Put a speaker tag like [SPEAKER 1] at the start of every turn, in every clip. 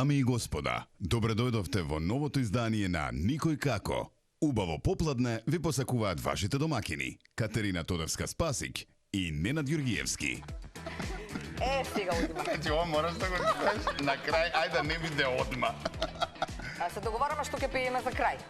[SPEAKER 1] Дами и господа, добре дојдовте во новото издание на Никој како. Убаво попладне ви посакуваат вашите домакини Катерина Тодорска-Спасик и Ненад Јургиевски.
[SPEAKER 2] Сега одима.
[SPEAKER 3] Значи, ова мораш да го кажеш на крај, ајде да не биде одма.
[SPEAKER 2] Се договараме што ќе пееме за крај.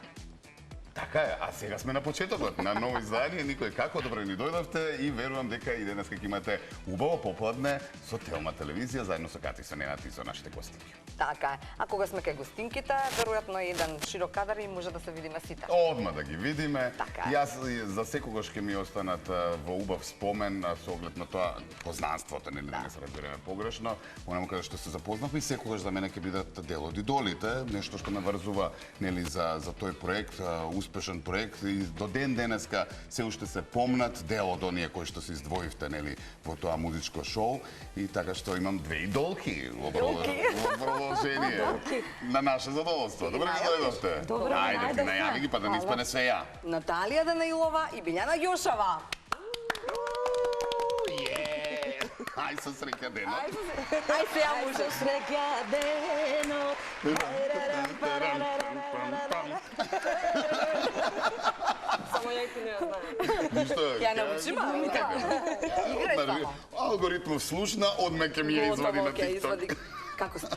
[SPEAKER 3] Така е, а сега сме на почетокот на ново издание Никој како, добро ни дојдовте и верувам дека и денес ќе имате убаво попладне со Телма телевизија заедно со Кати, со Ненад и со нашите гостинки.
[SPEAKER 2] Така е. А кога сме кај гостинките, веројатно е еден широк кадар и може да се видиме сите.
[SPEAKER 3] Одма да ги видиме.
[SPEAKER 2] Така е.
[SPEAKER 3] Јас за секогаш ќе ми останат во убав спомен со оглед на тоа познанството, нели да не се разбереме погрешно. Онаму каде што се запознавме и секогаш за мене ќе бидат дел од идолите, нешто што ме врзува нели за тој проект, успешен проект и до ден денеска се уште се помнат дел од оние кои што се издвоивте нели во тоа музичко шоу и така што имам две идолки во продолжение на наше задоволство. Добре ги дојдовте.
[SPEAKER 4] Добре,
[SPEAKER 3] ајде ти најави ги па да не испане се ја.
[SPEAKER 2] Наталија Данаилова и Билјана Јошева.
[SPEAKER 3] Ај со среќа денот.
[SPEAKER 2] Ај се ја може.
[SPEAKER 4] Среќа денот.
[SPEAKER 2] Само ја ти не знам.
[SPEAKER 3] Ништо.
[SPEAKER 2] Ја научима. Играј само.
[SPEAKER 3] Алгоритмов слушна, одме ќе ми ја извади на TikTok.
[SPEAKER 2] Како сте?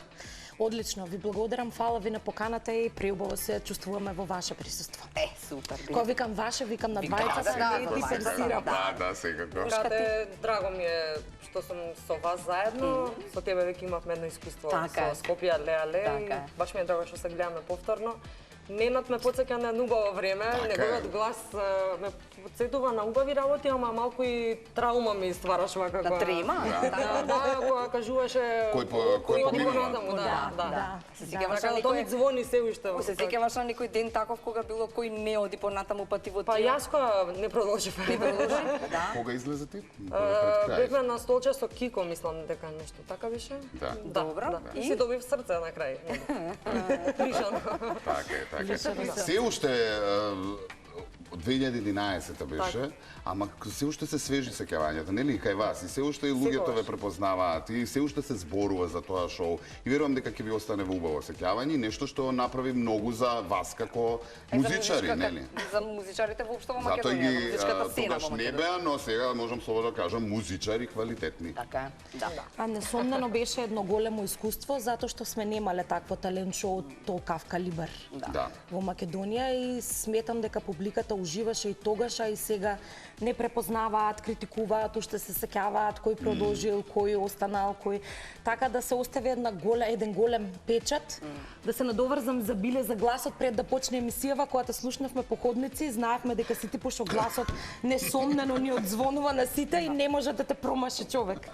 [SPEAKER 4] Одлично, ви благодарам, фала ви на поканата и преубаво се чувствуваме во ваше присуство.
[SPEAKER 2] Супер.
[SPEAKER 4] Кога викам ваше, викам на двајцата, не ти персирам.
[SPEAKER 3] Да, секако.
[SPEAKER 5] Кате, драго ми е што сум со вас заедно. Со тебе веќе имавме едно искуство
[SPEAKER 2] Така е.
[SPEAKER 5] со Скопје, Ле.
[SPEAKER 2] Така е.
[SPEAKER 5] Баш ми е драго што се гледаме повторно. Ненад ме потсеќа на едно убаво време, неговиот глас ме потсетува на убави работи, ама малку и траума ми ствараш вака.
[SPEAKER 2] На трема?
[SPEAKER 5] Да, кога кажуваше
[SPEAKER 3] Кој
[SPEAKER 5] одиме
[SPEAKER 3] поминува.
[SPEAKER 5] надаму, да.
[SPEAKER 2] Се сеќаваш на
[SPEAKER 5] Така, тоа ми
[SPEAKER 2] некој
[SPEAKER 5] звони се уште.
[SPEAKER 2] Се сеќаваш на некој ден таков кога било кој не оди понатаму па ти во
[SPEAKER 5] Па јас кога не продолжив.
[SPEAKER 2] Да.
[SPEAKER 3] Кога излезе ти?
[SPEAKER 5] Бевме на столче со Кико, мислам дека нешто така беше.
[SPEAKER 3] Да.
[SPEAKER 2] Добро.
[SPEAKER 5] И си добив срце на крај. Лишано.
[SPEAKER 3] Така е, така е. Се уште 2011 беше, ама се уште се свежи сеќавањата, нели и кај вас, и се уште и луѓето ве препознаваат, и се уште се зборува за тоа шоу. И верувам дека ќе ви остане во убаво сеќавање, нешто што направи многу за вас како музичари, нели?
[SPEAKER 2] За музичарите воопшто во
[SPEAKER 3] Затоа
[SPEAKER 2] Македонија, во
[SPEAKER 3] ги
[SPEAKER 2] музичката сцена
[SPEAKER 3] тогаш
[SPEAKER 2] во
[SPEAKER 3] не
[SPEAKER 2] Македонија.
[SPEAKER 3] беа, но сега можам слободно да кажам музичари квалитетни.
[SPEAKER 2] Така е. Да.
[SPEAKER 4] А несомнено беше едно големо искуство, затоа што сме немале такво талент шоу толкав калибар
[SPEAKER 3] Да.
[SPEAKER 4] во Македонија и сметам дека публиката уживаше и тогаш, а и сега не препознаваат, критикуваат, уште се сеќаваат кој продолжил, кој останал, кој така да се остави еден голем печат. Да се надоврзам за Биле за гласот пред да почне емисијава, кога те слушнавме по ходници, знаевме дека си ти пошо гласот несомнено ни одзвонува на сите и не може да те промаши човек.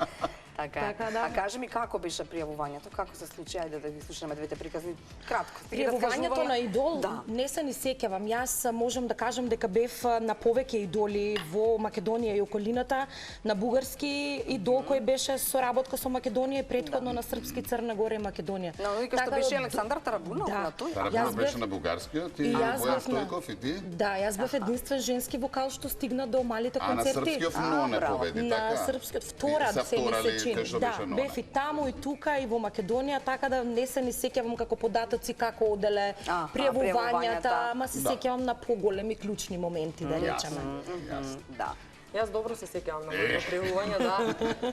[SPEAKER 2] Така е.
[SPEAKER 4] Така, да.
[SPEAKER 2] А кажи ми како беше пријавувањето? Како се случи? Ајде да ги слушаме двете приказни кратко.
[SPEAKER 4] Пријавувањето на идол,
[SPEAKER 2] Да.
[SPEAKER 4] не се ни сеќавам. Јас можам да кажам дека бев на повеќе идоли во Македонија и околината, на бугарски идол кој беше соработка со Македонија и претходно на српски Црна Гора и Македонија.
[SPEAKER 2] Но вика што беше Александар Тарабунов
[SPEAKER 4] Да.
[SPEAKER 2] на тој.
[SPEAKER 3] Тарабунов беше на бугарскиот и Бојан Стојков и ти?
[SPEAKER 4] Да, јас бев единствен женски вокал што стигна до малите
[SPEAKER 3] А на
[SPEAKER 4] концерти.
[SPEAKER 3] српскиот но не
[SPEAKER 2] браво.
[SPEAKER 3] победи,
[SPEAKER 4] На
[SPEAKER 3] така?
[SPEAKER 4] српскиот втора
[SPEAKER 3] Се
[SPEAKER 4] се ми
[SPEAKER 3] вторали
[SPEAKER 4] се чини.
[SPEAKER 3] кај што
[SPEAKER 4] Да,
[SPEAKER 3] беше
[SPEAKER 4] бев и таму и тука и во Македонија, така да не се ни сеќавам како податоци како оделе пријавувањата,
[SPEAKER 2] пријавувањата.
[SPEAKER 4] ама се
[SPEAKER 3] Да.
[SPEAKER 4] сеќавам на поголеми клучни моменти, да речеме.
[SPEAKER 3] Јасно.
[SPEAKER 2] Да.
[SPEAKER 5] Јас добро се сеќавам на моето пријавување, да.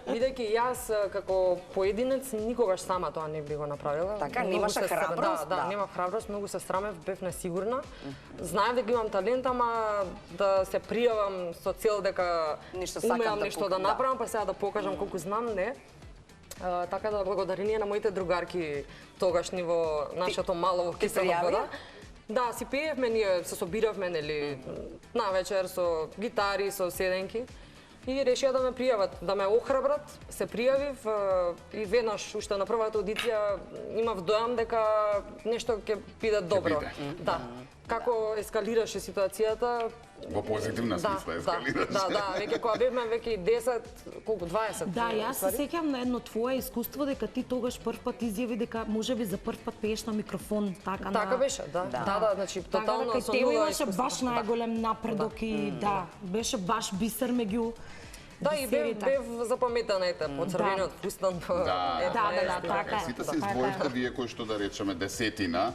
[SPEAKER 5] Бидејќи јас како поединец никогаш сама тоа не би го направила.
[SPEAKER 2] Така,
[SPEAKER 5] Многу
[SPEAKER 2] немаше
[SPEAKER 5] се
[SPEAKER 2] храброст,
[SPEAKER 5] Да,
[SPEAKER 2] да.
[SPEAKER 5] немав храброст, многу се срамев, бев несигурна. Знаев дека имам талент, ама да се пријавам со цел дека
[SPEAKER 2] Нешто сакам
[SPEAKER 5] умеам
[SPEAKER 2] да
[SPEAKER 5] нешто
[SPEAKER 2] покажам,
[SPEAKER 5] да направам, па сега да покажам колку знам, не. Така да благодарение на моите другарки тогашни во нашето мало кисело
[SPEAKER 2] пријави?
[SPEAKER 5] вода. Да, си пеевме, ние се собиравме, нели, на вечер со гитари, со седенки. И решија да ме пријават, да ме охрабрат. Се пријавив и веднаш уште на првата аудиција имав дојам дека нешто ќе биде добро.
[SPEAKER 3] биде.
[SPEAKER 5] Да. Како ескалираше ситуацијата.
[SPEAKER 3] Во позитивна смисла ескалираше.
[SPEAKER 5] Да, веќе кога бевме веќе 10, колку 20.
[SPEAKER 4] Да, јас се сеќавам на едно твое искуство дека ти тогаш прв пат изјави дека можеби за прв пат пееш на микрофон, така на.
[SPEAKER 5] Така беше, да. Да, значи тотално
[SPEAKER 4] така,
[SPEAKER 5] со
[SPEAKER 4] тебе
[SPEAKER 5] нула
[SPEAKER 4] имаше
[SPEAKER 5] искуство.
[SPEAKER 4] баш најголем напредок и да, беше баш бисер меѓу
[SPEAKER 5] Да, и бев запаметена, ете, по црвениот фустан.
[SPEAKER 4] Да, така е.
[SPEAKER 3] Сите се издвоивте вие кои што да речеме десетина,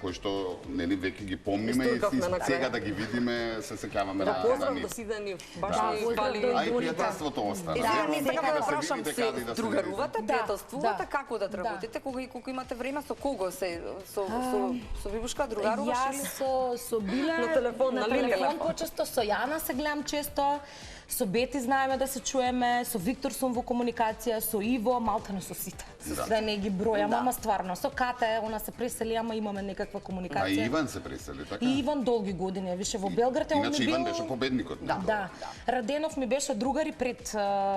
[SPEAKER 3] кои што нели веќе ги помниме и
[SPEAKER 5] Истуркавме на крај.
[SPEAKER 3] сега да ги видиме се сеќаваме
[SPEAKER 5] Да,
[SPEAKER 3] на
[SPEAKER 5] поздрав
[SPEAKER 3] нив.
[SPEAKER 5] до сидени, баш
[SPEAKER 3] Да.
[SPEAKER 5] ми фали.
[SPEAKER 3] А и пријателството остана.
[SPEAKER 2] Да, не
[SPEAKER 3] Сега
[SPEAKER 2] сакам да
[SPEAKER 3] се
[SPEAKER 2] прашам,
[SPEAKER 3] видите
[SPEAKER 2] се
[SPEAKER 3] каде да се
[SPEAKER 2] другарувате,
[SPEAKER 4] Да,
[SPEAKER 2] пријателствувате,
[SPEAKER 4] да.
[SPEAKER 2] како да работите, кога и колку имате време, со кого се, со Вибушка другаруваш
[SPEAKER 4] Јас
[SPEAKER 2] или?
[SPEAKER 4] со Биле
[SPEAKER 5] На телефон, на линија.
[SPEAKER 4] телефон почесто, со Јана се гледам често, со Бети знаеме да се чуеме, со Виктор сум во комуникација, со Иво, малтане со сите. Да не ги бројам, ама стварно. Со Кате, она се пресели, ама имаме некаква
[SPEAKER 3] А
[SPEAKER 4] комуникација.
[SPEAKER 3] и Иван се пресели, така?
[SPEAKER 4] И Иван долги години, више во Белград, он ми
[SPEAKER 3] Иначе Иван
[SPEAKER 4] бил...
[SPEAKER 3] беше победникот.
[SPEAKER 4] Да. Раденов ми беше другар и пред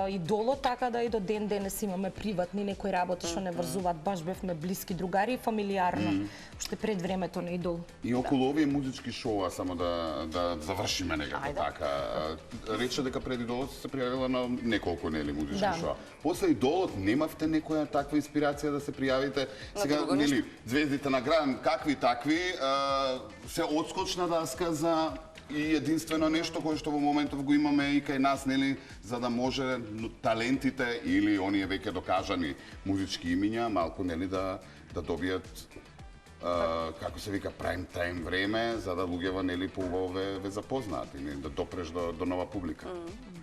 [SPEAKER 4] Идолот, така да и до ден денес имаме приватни некои работи што не врзуваат, баш бевме блиски другари и фамилиарно, уште пред времето на Идол.
[SPEAKER 3] И околу овие музички шоуа, само да завршиме некако така. Рече дека пред Идолот се пријавила на неколку нели музички
[SPEAKER 4] Да.
[SPEAKER 3] шоуа. После Идолот немавте некоја таква инспирација да се пријавите? Сега
[SPEAKER 2] друго
[SPEAKER 3] нели звездите на град, какви такви, се одскочна даска за и единствено нешто кое што во моментов го имаме и кај нас, нели, за да може талентите или оние веќе докажани музички имиња малку нели да добијат како се вика прайм тајм време за да луѓето нели поубаво ве запознаат и да допреш до нова публика.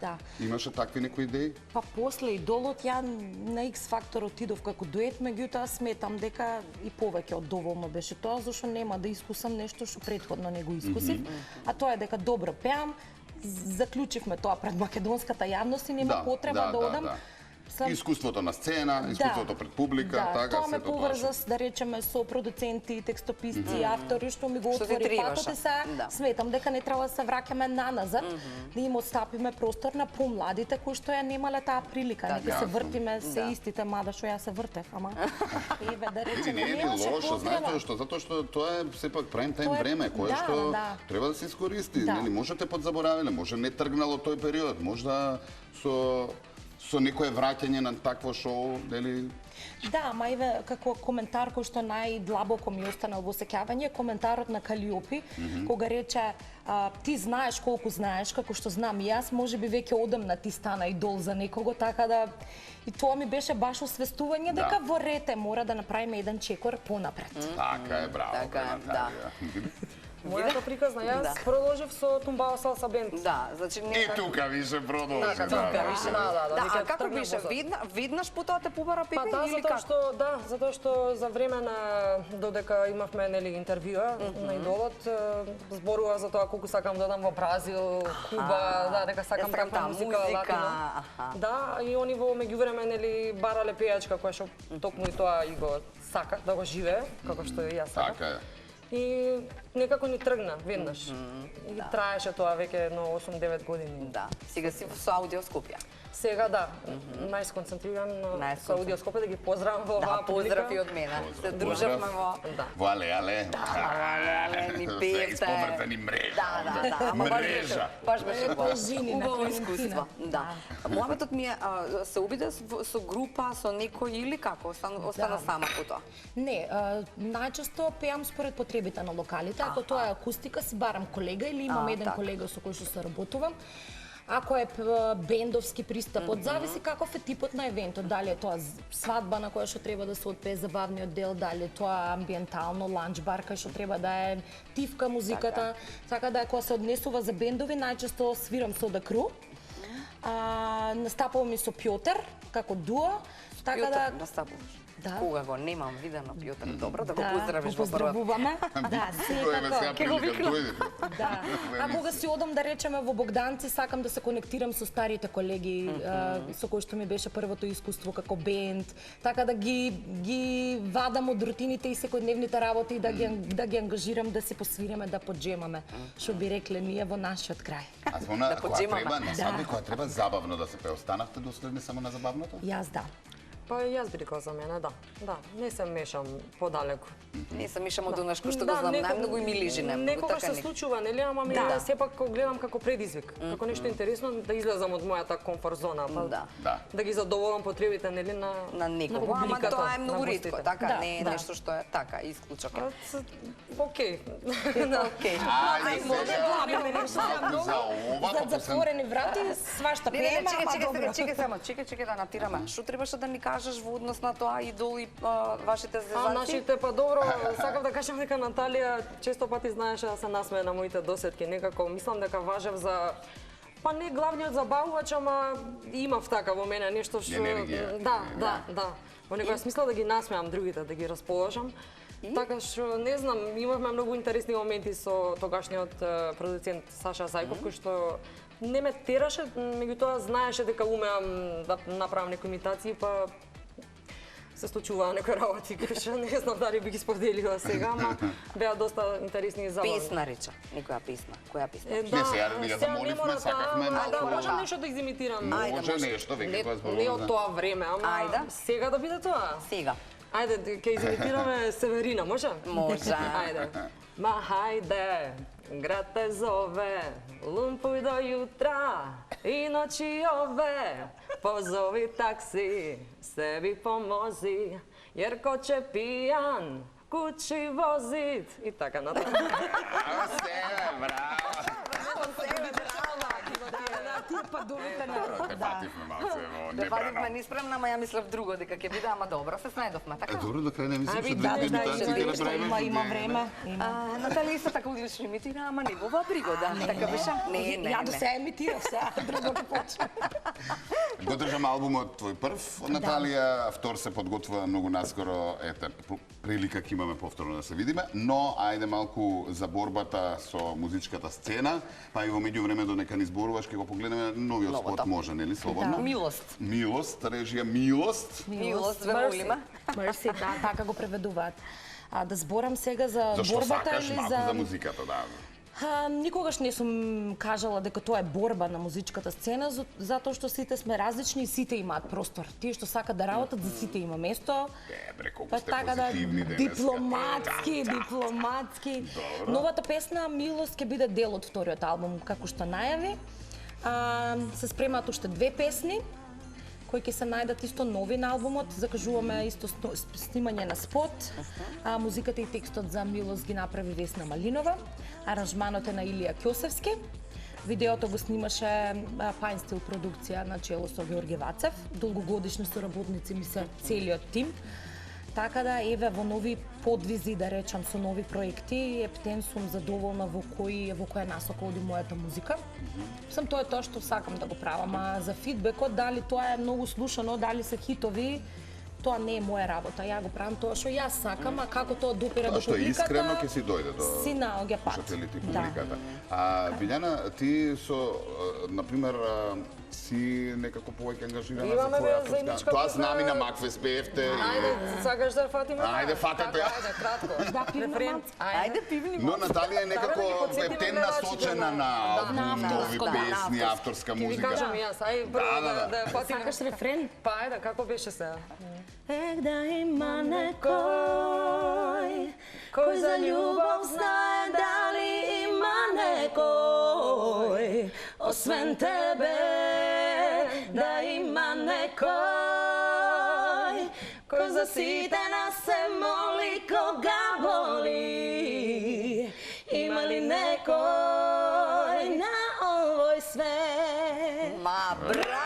[SPEAKER 4] Да.
[SPEAKER 3] Имаше такви некои идеи?
[SPEAKER 4] Па после Идолот ја на X Factor отидов како дует, меѓутоа сметам дека и повеќе од доволно беше тоа, зашто нема да искусам нешто што претходно не го искусив, а тоа е дека добро пеам, заклучивме тоа пред македонската јавност и нема потреба да одам.
[SPEAKER 3] Искуството на сцена, искуството пред публика, така
[SPEAKER 4] тоа ме
[SPEAKER 3] сето
[SPEAKER 4] поврза, да речеме, со продуценти, текстописци, автори, што ми го
[SPEAKER 2] Што ти
[SPEAKER 4] отвори
[SPEAKER 2] требаше.
[SPEAKER 4] патот и сега
[SPEAKER 2] Да.
[SPEAKER 4] сметам дека не треба да се враќаме наназад, да им отстапиме простор на помладите кои што ја немале таа прилика. Нека се
[SPEAKER 3] јасно.
[SPEAKER 4] вртиме се истите, мада што ја се вртев, ама еве да
[SPEAKER 3] Види,
[SPEAKER 4] речеме,
[SPEAKER 3] не е ни
[SPEAKER 4] немаше
[SPEAKER 3] лошо, знаете
[SPEAKER 4] потреба.
[SPEAKER 3] што? Затоа што тоа е сепак прайм тајм
[SPEAKER 4] Тоа е-
[SPEAKER 3] време, кое
[SPEAKER 4] да,
[SPEAKER 3] што
[SPEAKER 4] да.
[SPEAKER 3] треба да се искористи.
[SPEAKER 4] Да.
[SPEAKER 3] Нели можете подзаборавиле, може не тргнало тој период, можда со некое враќање на такво шоу, нели?
[SPEAKER 4] Да, ама еве како коментар кој што најдлабоко ми останал во сеќавање, коментарот на Калиопи, кога рече ти знаеш колку знаеш, како што знам и јас, можеби веќе одам на ти стана идол за некого, така да и тоа ми беше баш освестување дека во рете мора да направиме еден чекор понапред.
[SPEAKER 3] Така е, браво,
[SPEAKER 2] Така е,
[SPEAKER 3] Наталија.
[SPEAKER 5] Мојата приказна, јас
[SPEAKER 2] Да.
[SPEAKER 5] продолжив со Тумбао Салса бенд.
[SPEAKER 2] Да, значи
[SPEAKER 3] И
[SPEAKER 2] не
[SPEAKER 3] тука више продолжи.
[SPEAKER 5] Тука
[SPEAKER 3] да.
[SPEAKER 5] више, да,
[SPEAKER 2] Да,
[SPEAKER 5] веќе
[SPEAKER 2] а како
[SPEAKER 5] тргна
[SPEAKER 2] беше?
[SPEAKER 5] позад.
[SPEAKER 2] Веднаш потоа те побара Пепе
[SPEAKER 5] Па да,
[SPEAKER 2] или
[SPEAKER 5] затоа
[SPEAKER 2] како?
[SPEAKER 5] што за време на додека имавме нели интервјуа на Идолот, зборува за тоа колку сакам да одам во Бразил, Куба, да, дека сакам
[SPEAKER 2] сакам
[SPEAKER 5] таква
[SPEAKER 2] таа
[SPEAKER 5] музика,
[SPEAKER 2] музика,
[SPEAKER 5] латино.
[SPEAKER 2] аха.
[SPEAKER 5] Да, и они во меѓувреме нели барале пејачка која што токму и тоа и го сака да го живее, како што и јас сакам.
[SPEAKER 3] Така е.
[SPEAKER 5] И некако ни тргна веднаш. И траеше тоа веќе едно 8-9 години.
[SPEAKER 2] Да, сега си со аудиоскопија.
[SPEAKER 5] Сега да, најсконцентриран со аудиоскопија да ги поздравам во
[SPEAKER 2] Да,
[SPEAKER 5] оваа публика.
[SPEAKER 2] поздрав и од мене. Се дружевме во...
[SPEAKER 5] Да.
[SPEAKER 3] Во але.
[SPEAKER 2] але, ни пеете.
[SPEAKER 3] Исповртани мрежа.
[SPEAKER 2] Да, ама
[SPEAKER 3] Мрежа.
[SPEAKER 2] баш беше
[SPEAKER 4] Жени на
[SPEAKER 2] убаво
[SPEAKER 4] Клементина.
[SPEAKER 2] искуство. Да. Мојаватот ми е се обиде со група, со некој или како? Остана сама по тоа.
[SPEAKER 4] Не, најчесто пеам според потребите на локалите. Ако тоа е акустика, си барам колега или имам еден
[SPEAKER 2] така.
[SPEAKER 4] колега со кој што се работувам. Ако е бендовски пристапот, зависи каков е типот на евентот, дали е тоа свадба на која што треба да се отпее забавниот дел, дали е тоа амбиентално ланч бар кај што треба да е тивка музиката, така да кога се однесува за бендови, најчесто свирам со The Crew. Настапувам и со Пјотер како дуо, така да
[SPEAKER 2] настапуваш.
[SPEAKER 4] Да.
[SPEAKER 2] Кога го немам видено Пјотер, добро да го
[SPEAKER 4] да,
[SPEAKER 2] поздравиш
[SPEAKER 4] го
[SPEAKER 2] во прва.
[SPEAKER 4] поздравуваме. Да,
[SPEAKER 3] Тоа е сега
[SPEAKER 4] секако.
[SPEAKER 3] прилика дојде.
[SPEAKER 4] Да. А кога си одам да речеме во Богданци, сакам да се конектирам со старите колеги со кои што ми беше првото искуство како бенд, така да ги вадам од рутините и секојдневните работи и да ги ангажирам да се посвириме, да поджемаме, што би рекле ние во нашиот крај.
[SPEAKER 3] А звона,
[SPEAKER 2] Да
[SPEAKER 3] кога
[SPEAKER 2] поджемаме.
[SPEAKER 3] треба, на свадби, кога треба забавно да се пее, останавте доследни само на забавното?
[SPEAKER 4] Јас да.
[SPEAKER 5] Па јас би рекла за мене, да. Да, не се мешам подалеку.
[SPEAKER 2] Не се мешам од онаш кој што го знам најмногу и ми лижи немногу.
[SPEAKER 5] Некогаш се случува, нели, ама ми
[SPEAKER 2] Да.
[SPEAKER 5] сепак го гледам како предизвик, како нешто интересно да излезам од мојата комфорт зона, па
[SPEAKER 2] Да.
[SPEAKER 5] да ги задоволам потребите, нели,
[SPEAKER 2] На некого, ама
[SPEAKER 5] публиката,
[SPEAKER 2] тоа е
[SPEAKER 5] на
[SPEAKER 2] многу
[SPEAKER 5] гостите.
[SPEAKER 2] ретко, така,
[SPEAKER 4] Да,
[SPEAKER 2] не е
[SPEAKER 4] да.
[SPEAKER 2] нешто што е така, исклучок.
[SPEAKER 5] Океј.
[SPEAKER 2] Океј.
[SPEAKER 3] Ајде,
[SPEAKER 4] може
[SPEAKER 3] сега, за ова,
[SPEAKER 4] За
[SPEAKER 3] па
[SPEAKER 4] затворени врати, свашта
[SPEAKER 2] Не, не,
[SPEAKER 4] пеема, ама добро.
[SPEAKER 2] чекай да натираме. Што требаше да ни кажеш во однос на тоа идол и вашите
[SPEAKER 5] А
[SPEAKER 2] зезанци?
[SPEAKER 5] нашите, па добро, сакам да кажам дека Наталија често пати знаеше да се насмее на моите досетки, некако мислам дека важев за па не главниот забавувач, ама имав така во мене нешто што
[SPEAKER 3] Енергија.
[SPEAKER 5] да. Во некоја смисла да ги насмеам другите, да ги расположам. Така што не знам, имавме многу интересни моменти со тогашниот продуцент Саша Зајков кој што не ме тераше, меѓутоа знаеше дека умеам да направам некои имитации, па се случуваа некои работи кои што не знам дали би ги споделила сега, ама беа доста интересни и забавни.
[SPEAKER 2] Песна рече, некоја песна. Која песна?
[SPEAKER 3] Не, сега ние замоливме, сакавме
[SPEAKER 5] Да,
[SPEAKER 3] малку.
[SPEAKER 5] можам нешто да изимитирам.
[SPEAKER 3] Може нешто, веќе тоа зборуваме.
[SPEAKER 5] Не од тоа време, ама
[SPEAKER 2] Ајде.
[SPEAKER 5] сега да биде тоа.
[SPEAKER 2] Сега.
[SPEAKER 5] Ајде, ќе изимитираме Северина, може?
[SPEAKER 2] Може.
[SPEAKER 5] Ајде. Ма хајде, град те зове, лумпуј до јутра и ночи ове. Позови такси, sebi pomozi, jer ko će pijan kući vozit. I така натаму.
[SPEAKER 3] Севе, браво.
[SPEAKER 4] Тие падовите на...
[SPEAKER 3] Те пативме малце во
[SPEAKER 2] Да вадивме
[SPEAKER 3] небрано.
[SPEAKER 2] неспремна, ама ја мислев друго дека ќе биде, ама добро, се снајдовме, така?
[SPEAKER 3] Добро, до крај не мислам
[SPEAKER 5] Ајде,
[SPEAKER 3] што
[SPEAKER 5] да,
[SPEAKER 3] две
[SPEAKER 5] да,
[SPEAKER 3] имитации ќе направиме.
[SPEAKER 4] Има време.
[SPEAKER 2] Натали исто така одлично имитира, ама не во оваа пригода. Така беше? Не.
[SPEAKER 4] Ја до сега емитирав сега, друго ќе почне.
[SPEAKER 3] Го држам албумот твој прв, Наталија, втор се подготвува многу наскоро, ете, прилика ќе имаме повторно да се видиме, но ајде малку за борбата со музичката сцена, па и во меѓувреме до нека ни зборуваш, ќе го погледнеме новиот спот, може, нели, слободно?
[SPEAKER 2] Милост.
[SPEAKER 3] Милост, режија Милост.
[SPEAKER 2] Милост, ве молиме.
[SPEAKER 4] Мерси, да, така го преведуваат. А да зборам сега за
[SPEAKER 3] Зашто
[SPEAKER 4] борбата
[SPEAKER 3] сакаш
[SPEAKER 4] или
[SPEAKER 3] малку
[SPEAKER 4] за...
[SPEAKER 3] за музиката, да.
[SPEAKER 4] Никогаш не сум кажала дека тоа е борба на музичката сцена, затоа што сите сме различни и сите имаат простор. Тие што сакаат да работат, за сите има место.
[SPEAKER 3] Бре, колку
[SPEAKER 4] Па
[SPEAKER 3] сте
[SPEAKER 4] така да,
[SPEAKER 3] позитивни денеска.
[SPEAKER 4] дипломатски, дипломатски. Новата песна Милост ќе биде дел од вториот албум, како што најави. Се спремаат уште две песни кои ќе се најдат исто нови на албумот. Закажуваме исто снимање на спот. Музиката и текстот за Милост ги направи Весна Малинова. Аранжманот е на Илија Ќосевски. Видеото го снимаше Пайн Стил продукција на чело со Георги Вацев. Долгогодишни соработници ми се целиот тим. Така да, еве, во нови подвизи, да речам, со нови проекти, ептен сум задоволна во која насока оди мојата музика. Сам тоа е тоа што сакам да го правам, а за фидбекот, дали тоа е многу слушано, дали се хитови, тоа не е моја работа. Ја го правам тоа што јас сакам, а како тоа допира до
[SPEAKER 3] Тоа што е
[SPEAKER 4] публиката...
[SPEAKER 3] искрено ќе си дојде до
[SPEAKER 4] си наоѓа пат.
[SPEAKER 3] слушателите и
[SPEAKER 4] Да.
[SPEAKER 3] публиката. Билјана, ти со, например, си некако повеќе ангажирана за
[SPEAKER 5] Имаме
[SPEAKER 3] твоја
[SPEAKER 5] заедничка
[SPEAKER 3] Тоа
[SPEAKER 5] песна.
[SPEAKER 3] знам и на Макфест пеевте.
[SPEAKER 5] Ајде, сакаш да фатиме?
[SPEAKER 3] Ајде, фатете ја.
[SPEAKER 5] Ајде, кратко.
[SPEAKER 4] Да, пивна
[SPEAKER 5] Рефрен.
[SPEAKER 2] Ајде, пивни
[SPEAKER 3] Но Наталија е некако
[SPEAKER 5] Да, да ги подсетиме
[SPEAKER 3] ептен
[SPEAKER 5] гледачите
[SPEAKER 3] насочена
[SPEAKER 5] на-
[SPEAKER 3] на
[SPEAKER 5] Да,
[SPEAKER 3] албум,
[SPEAKER 4] на
[SPEAKER 3] нови
[SPEAKER 4] авторско, да,
[SPEAKER 3] песни,
[SPEAKER 2] на
[SPEAKER 3] авторска
[SPEAKER 5] Ќе ви
[SPEAKER 3] музика.
[SPEAKER 5] кажам јас, ај прво да ја фатиме.
[SPEAKER 4] Сакаш рефрен?
[SPEAKER 5] Па ајде, како беше сега?
[SPEAKER 4] Да има некој кој за љубов знае, дали има некој освен тебе, да има некој кој за сите нас се моли кога боли. Има ли некој на овој свет?
[SPEAKER 2] Ма, браво!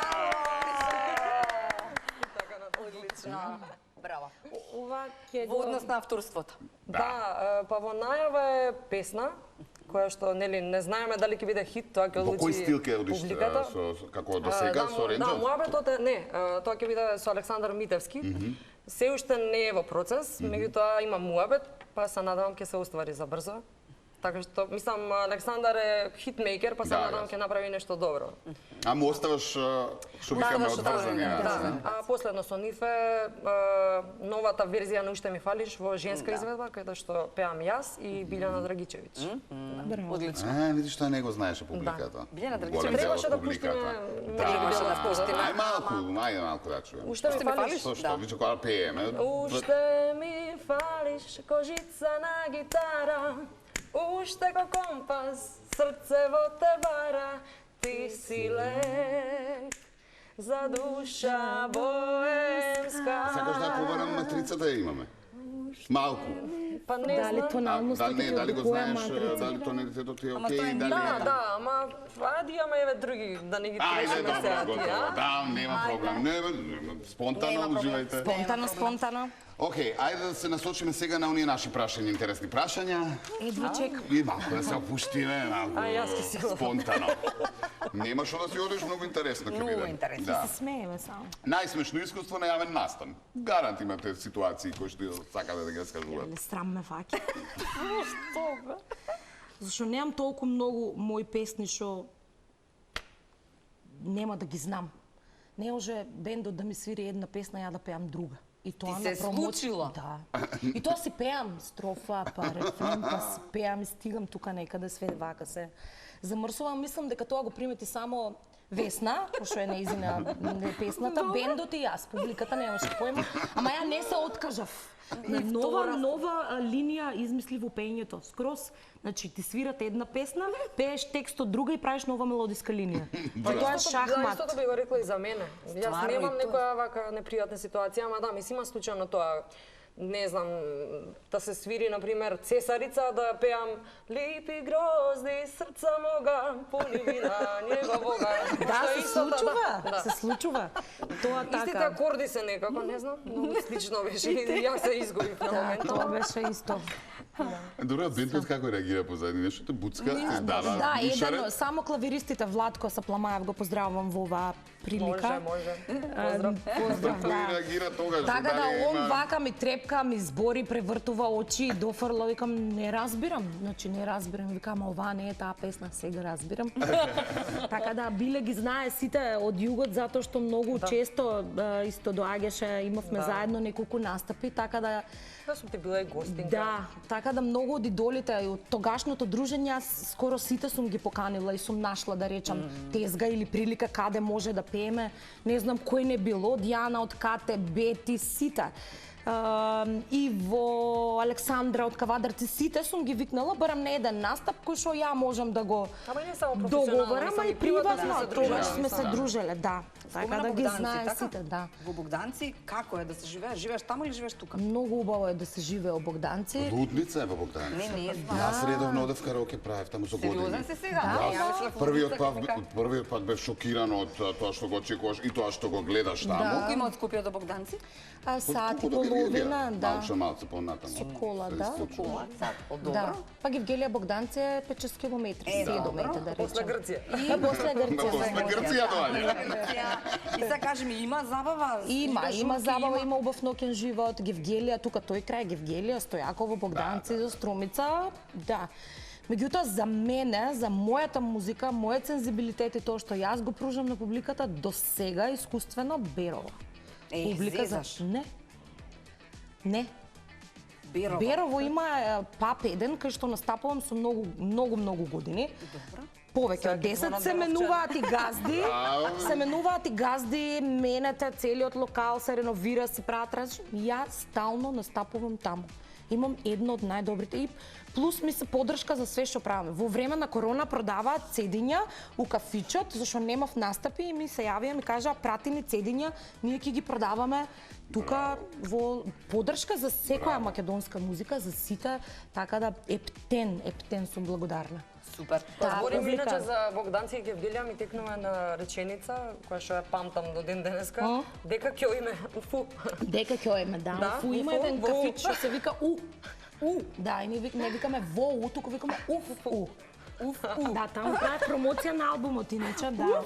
[SPEAKER 2] Одлично. Браво.
[SPEAKER 4] Ова ќе
[SPEAKER 2] Во однос на авторството.
[SPEAKER 5] Да, па во најава е песна која што нели не знаеме дали ќе биде хит, тоа ќе
[SPEAKER 3] Во
[SPEAKER 5] одлучи
[SPEAKER 3] кој стил ќе одиш
[SPEAKER 5] публиката.
[SPEAKER 3] како до сега
[SPEAKER 5] Да,
[SPEAKER 3] со
[SPEAKER 5] Да,
[SPEAKER 3] Ренџов?
[SPEAKER 5] муабетот е не, тоа ќе биде со Александар Митевски. Се уште не е во процес, меѓутоа има муабет, па се надевам ќе се оствари за брзо. Така што, мислам, Александар е хитмейкер, па се
[SPEAKER 3] Да,
[SPEAKER 5] надам
[SPEAKER 3] да.
[SPEAKER 5] ќе направи нешто добро.
[SPEAKER 3] А му оставаш, што викаме, одврзани.
[SPEAKER 5] Да, а последно со нив е новата верзија на Уште ми фалиш во женска изведба, каде што пеам јас и Билјана Драгичевиќ.
[SPEAKER 2] Одлично.
[SPEAKER 3] Видиш, тоа не го знаеше публиката.
[SPEAKER 2] Билјана Драгичевиќ
[SPEAKER 3] Голем дел
[SPEAKER 5] Требаше
[SPEAKER 3] од
[SPEAKER 5] да
[SPEAKER 3] публиката.
[SPEAKER 5] пуштиме,
[SPEAKER 2] Требаше да пуштиме.
[SPEAKER 3] Ајде малку да чуем.
[SPEAKER 5] Уште ми фалиш?
[SPEAKER 3] Што, виче кога пееме?
[SPEAKER 5] Уште ми фалиш кожица на гитара, уште ко компас срцево те бара, ти си лек за душа боемска.
[SPEAKER 3] Сакаш да побарам матрицата ја имаме? Малку.
[SPEAKER 5] Па не
[SPEAKER 4] Дали
[SPEAKER 5] знам.
[SPEAKER 4] тоналноста
[SPEAKER 3] Дали го
[SPEAKER 4] која
[SPEAKER 3] знаеш,
[SPEAKER 4] матрица?
[SPEAKER 3] дали тонелитето ти е
[SPEAKER 2] Ама
[SPEAKER 3] окей,
[SPEAKER 2] тоа е
[SPEAKER 3] дали...
[SPEAKER 5] Да, ама ајде имаме еве други, да не ги
[SPEAKER 3] Ајде,
[SPEAKER 5] трешиме
[SPEAKER 3] добро,
[SPEAKER 5] сега
[SPEAKER 3] готово.
[SPEAKER 5] тие.
[SPEAKER 3] Да, нема проблем. Нема, спонтано уживајте.
[SPEAKER 4] Спонтано.
[SPEAKER 3] Океј, ајде да се насочиме сега на оние наши прашања, интересни прашања.
[SPEAKER 4] Едва чек.
[SPEAKER 3] И малку да се опуштиме, малку
[SPEAKER 5] јас ќе си го-
[SPEAKER 3] спонтано. Нема што да си одиш, многу интересно ќе биде.
[SPEAKER 2] Многу интересно.
[SPEAKER 3] Да.
[SPEAKER 4] Се смееме само.
[SPEAKER 3] Најсмешно искуство на јавен настан. Гарант имате ситуации кои што сакате да ги скажувате.
[SPEAKER 4] Але срам ме фаќа. Зашто немам толку многу мои песни што нема да ги знам. Не може бендот да ми свири една песна, ја да пеам друга. И тоа
[SPEAKER 2] Ти
[SPEAKER 4] на
[SPEAKER 2] се
[SPEAKER 4] промоција.
[SPEAKER 2] случило?
[SPEAKER 4] Да. И тоа си пеам строфа, па рефрен, па си пеам и стигам тука некаде све вака се замрсувам. Мислам дека тоа го примети само Весна, што е неизина песната, бендот и јас, публиката немаше појма, ама ја не се откажав. Нова линија измисли во пеењето, скроз. Значи, ти свират една песна, пееш текст од друга и правиш нова мелодиска линија. Па тоа е шахмат.
[SPEAKER 5] Истото би го рекла и за мене. Јас
[SPEAKER 2] Стварно,
[SPEAKER 5] немам
[SPEAKER 2] и тоа.
[SPEAKER 5] некоја вака непријатна ситуација, ама да, ми си има случајно тоа. Не знам, да се свири, например, Цесарица, да пеам Липи грозди срца мога, пуни вина неговога.
[SPEAKER 4] Да,
[SPEAKER 5] Што е
[SPEAKER 4] се
[SPEAKER 5] истото,
[SPEAKER 4] случува,
[SPEAKER 5] да.
[SPEAKER 4] се случува. Тоа
[SPEAKER 5] Истите
[SPEAKER 4] така.
[SPEAKER 5] акорди се некако, не знам, многу слично беше и јас се изгубив на
[SPEAKER 4] Да,
[SPEAKER 5] моментот.
[SPEAKER 4] тоа беше исто.
[SPEAKER 3] Добро, бендот како реагира позади нешто те буцка, ти дава
[SPEAKER 4] Да,
[SPEAKER 3] дишаре?
[SPEAKER 4] едно, само клавиристите Владко Сапламаев го поздравувам во оваа прилика.
[SPEAKER 5] Може. Поздрав.
[SPEAKER 4] Поздрав,
[SPEAKER 3] Кој
[SPEAKER 4] да.
[SPEAKER 3] реагира тогаш?
[SPEAKER 4] Така да,
[SPEAKER 3] Дали
[SPEAKER 4] он
[SPEAKER 3] има-
[SPEAKER 4] вака ми трепка, ми збори, превртува очи, дофрла, викам, не разбирам. Значи, не разбирам, викам, ова не е таа песна, сега разбирам. Така да, Биле ги знае сите од југот, затоа што многу често исто доаѓаше, имавме заедно неколку настапи, така да
[SPEAKER 5] Јас сум ти била и гостинка.
[SPEAKER 4] да, така да многу од идолите и од тогашното дружење јас скоро сите сум ги поканила и сум нашла да речам тезга или прилика каде може да пееме. Не знам кој не било, Дијана од Кате, Бети, сите. И во Александра од Кавадарци сите сум ги викнала, барам не еден настап кој што ја можам да го
[SPEAKER 5] Ама не само професионално,
[SPEAKER 4] договорам,
[SPEAKER 5] мислам,
[SPEAKER 4] а и
[SPEAKER 5] и приватно
[SPEAKER 4] приватно,
[SPEAKER 5] сме се дружиле,
[SPEAKER 4] тогаш сме се
[SPEAKER 5] да.
[SPEAKER 4] дружеле, да. Така
[SPEAKER 2] Спомена
[SPEAKER 4] да ги
[SPEAKER 2] Богданци,
[SPEAKER 4] знае
[SPEAKER 2] така?
[SPEAKER 4] сите, да.
[SPEAKER 2] Во Богданци, како е да се живее? Живееш таму или живееш тука?
[SPEAKER 4] Многу убаво е да се живее во Богданци.
[SPEAKER 3] Лутница е во Богданица.
[SPEAKER 2] Не знам.
[SPEAKER 3] Јас редовно одев караоке правев таму со години.
[SPEAKER 2] Сериозен си сега?
[SPEAKER 4] Да,
[SPEAKER 2] Ја мислев,
[SPEAKER 3] Првиот пат бев шокиран од тоа што го очекуваш и тоа што го гледаш таму.
[SPEAKER 2] Колку има од Скопје до Богданци?
[SPEAKER 4] А сат и
[SPEAKER 3] Колку до Гевгелија?
[SPEAKER 4] половина, да.
[SPEAKER 3] Малце понатаму.
[SPEAKER 4] Со кола, да.
[SPEAKER 2] Кола, сад, од
[SPEAKER 4] Да.
[SPEAKER 2] добро.
[SPEAKER 4] Па Гевгелија Богданци е 5-6 километри, 7
[SPEAKER 2] добро.
[SPEAKER 4] да
[SPEAKER 5] После
[SPEAKER 4] речем.
[SPEAKER 5] Грција.
[SPEAKER 4] Па после Грција.
[SPEAKER 3] После
[SPEAKER 4] да.
[SPEAKER 3] Грција доаѓа.
[SPEAKER 2] И сега кажи ми, има забава?
[SPEAKER 4] Има
[SPEAKER 2] журки,
[SPEAKER 4] забава, има убав ноќен живот, Гевгелија, тука тој крај Гевгелија, Стојаково, Богданци, за Струмица, да. Меѓутоа, за мене, за мојата музика, мојот сензибилитет и тоа што јас го пружам на публиката, до сега искуствено Берово.
[SPEAKER 2] зезаш.
[SPEAKER 4] Не. Не.
[SPEAKER 2] Берово.
[SPEAKER 4] Берово има пап еден кај што настапувам со многу години.
[SPEAKER 2] Добро.
[SPEAKER 4] Повеќе од
[SPEAKER 2] Сега ќе
[SPEAKER 4] 10 се
[SPEAKER 2] понадделувче.
[SPEAKER 4] менуваат и газди. Се менуваат и газди, менете, целиот локал се реновира, се прават Јас стално настапувам таму. Имам едно од најдобрите и плюс ми се поддршка за све што правиме. Во време на корона продаваат цедиња у кафичот, зашто немав настапи и ми се јавија и ми кажаа прати ни цедиња, ние ќе ги продаваме тука во поддршка за секоја македонска музика, за сите, така да ептен сум благодарна.
[SPEAKER 2] Супер.
[SPEAKER 4] Да,
[SPEAKER 5] Зборим
[SPEAKER 4] публика.
[SPEAKER 5] иначе за Богданци и Гевгелија, ми текнува една реченица, која што ја памтам до ден денеска, дека ќе име уфу.
[SPEAKER 4] Дека ќе име, да.
[SPEAKER 5] Да,
[SPEAKER 4] Уфу има
[SPEAKER 5] уфу,
[SPEAKER 4] еден
[SPEAKER 5] во.
[SPEAKER 4] кафич што се вика У. Да, и ние не викаме во У, туку викаме Уфу. Да, таму прават промоција на албумот, иначе, да.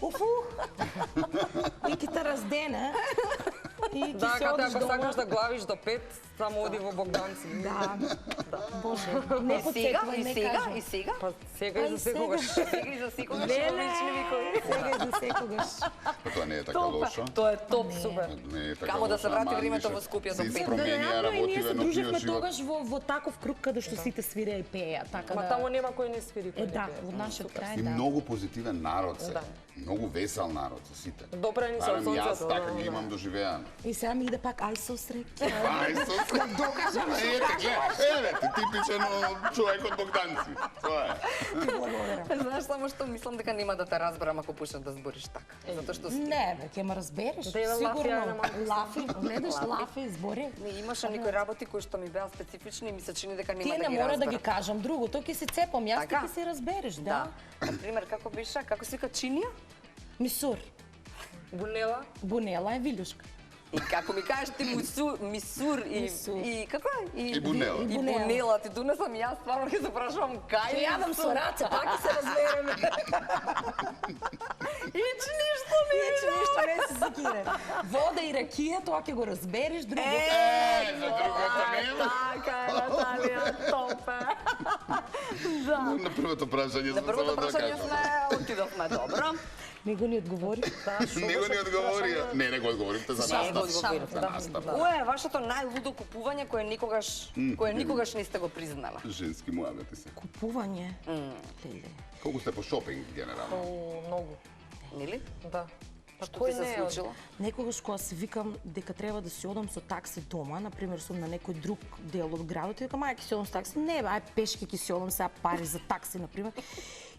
[SPEAKER 4] Уфу. И ќе те раздене. И ќе
[SPEAKER 5] Да,
[SPEAKER 4] се
[SPEAKER 5] каде
[SPEAKER 4] одиш
[SPEAKER 5] ако
[SPEAKER 4] дома.
[SPEAKER 5] сакаш да главиш до 5, само оди во Богданци.
[SPEAKER 4] Да. Боже, не
[SPEAKER 2] И сега,
[SPEAKER 4] подсетвај,
[SPEAKER 2] и
[SPEAKER 4] не
[SPEAKER 2] сега,
[SPEAKER 4] кажи.
[SPEAKER 2] и сега.
[SPEAKER 5] Па сега и за секогаш.
[SPEAKER 2] Сега и за секогаш
[SPEAKER 4] Не,
[SPEAKER 2] има лични викови.
[SPEAKER 4] сега и за секогаш.
[SPEAKER 3] Па тоа не е така
[SPEAKER 2] Топ,
[SPEAKER 3] лошо.
[SPEAKER 2] тоа е топ, супер.
[SPEAKER 3] Не е така
[SPEAKER 2] Камо да се
[SPEAKER 3] лошо,
[SPEAKER 2] врати
[SPEAKER 3] ама
[SPEAKER 2] времето
[SPEAKER 3] више,
[SPEAKER 2] во Скопје до
[SPEAKER 3] се
[SPEAKER 2] пет.
[SPEAKER 3] испромени,
[SPEAKER 4] Да, реално и ние
[SPEAKER 3] работиме,
[SPEAKER 4] се
[SPEAKER 3] но
[SPEAKER 4] дружевме
[SPEAKER 3] пиеш живот.
[SPEAKER 4] тогаш во таков круг каде што сите свиреа и пееа, така
[SPEAKER 5] Ма
[SPEAKER 4] да.
[SPEAKER 5] таму нема кој не свири, кој не
[SPEAKER 4] Да,
[SPEAKER 5] пее.
[SPEAKER 4] во нашиот крај
[SPEAKER 3] И
[SPEAKER 4] да.
[SPEAKER 3] многу позитивен народ се.
[SPEAKER 5] Да.
[SPEAKER 3] Многу весел народ се сите.
[SPEAKER 5] Допрени се од
[SPEAKER 3] Барем јас
[SPEAKER 5] сонцето.
[SPEAKER 3] така ги имам доживеано.
[SPEAKER 4] И сега ми иде пак ај со среќа.
[SPEAKER 3] Ај, со да докажам. Ете, гледа, ти типичен човек од Богданци. Тоа е.
[SPEAKER 2] Знаеш, само што мислам дека нема да те разберам ако почнеш да збориш така. Затоа што
[SPEAKER 4] Не, бе, ќе ме разбереш.
[SPEAKER 5] Да ја лафи, ја
[SPEAKER 4] Сигурно.
[SPEAKER 5] на
[SPEAKER 4] Лафи, гледаш, лафи, збори.
[SPEAKER 2] не имаше некои работи кои што ми беа специфични и ми се чини дека нема
[SPEAKER 4] Тие
[SPEAKER 2] да
[SPEAKER 4] не
[SPEAKER 2] ги
[SPEAKER 4] мора да
[SPEAKER 2] разберам.
[SPEAKER 4] ги кажам другото, ќе се цепам, јас
[SPEAKER 2] Така?
[SPEAKER 4] ќе се разбереш,
[SPEAKER 2] Да.
[SPEAKER 4] да.
[SPEAKER 2] Например, како беше, како се вика чинија?
[SPEAKER 4] Мисур,
[SPEAKER 5] Бунела,
[SPEAKER 4] бунела е вилюшка.
[SPEAKER 2] И како ми кажеш ти мисур и
[SPEAKER 4] Мисур.
[SPEAKER 2] и како е?
[SPEAKER 3] И бунела.
[SPEAKER 2] И
[SPEAKER 4] И бунела.
[SPEAKER 2] бунела, ти донесам јас стварно ќе се прашувам кај
[SPEAKER 4] Ќе јадам со раце, пак ќе се разбереме.
[SPEAKER 2] Ич ништо ми
[SPEAKER 4] Нече ништо не се секире. Вода и ракија, тоа ќе го разбереш, друго.
[SPEAKER 3] Е, за другото нема.
[SPEAKER 2] Така е, Наталија, топе. Да.
[SPEAKER 3] На првото прашање
[SPEAKER 2] На
[SPEAKER 3] сме
[SPEAKER 2] првото
[SPEAKER 3] само да
[SPEAKER 2] прашање
[SPEAKER 3] кажам.
[SPEAKER 2] сме отидовме добро.
[SPEAKER 4] Него ни одговори.
[SPEAKER 3] Него ни одговори. Не го одговорите за
[SPEAKER 2] Не го
[SPEAKER 3] настав.
[SPEAKER 2] одговорите,
[SPEAKER 3] За
[SPEAKER 2] да.
[SPEAKER 3] настав.
[SPEAKER 2] Кое е вашето најлудо купување кое никогаш не сте го признала?
[SPEAKER 3] Женски муабети се.
[SPEAKER 4] Купување. Леле.
[SPEAKER 3] Колку сте по шопинг генерално?
[SPEAKER 5] многу.
[SPEAKER 2] Нели?
[SPEAKER 5] Да. Па
[SPEAKER 2] Што
[SPEAKER 5] кој
[SPEAKER 2] ти се
[SPEAKER 5] не е?
[SPEAKER 2] случило?
[SPEAKER 4] Некогаш кога си викам дека треба да си одам со такси дома, например сум на некој друг дел од градот, и викам ај ќе си одам со такси. Не, бе, ај пешки ќе си одам сега пари за такси например.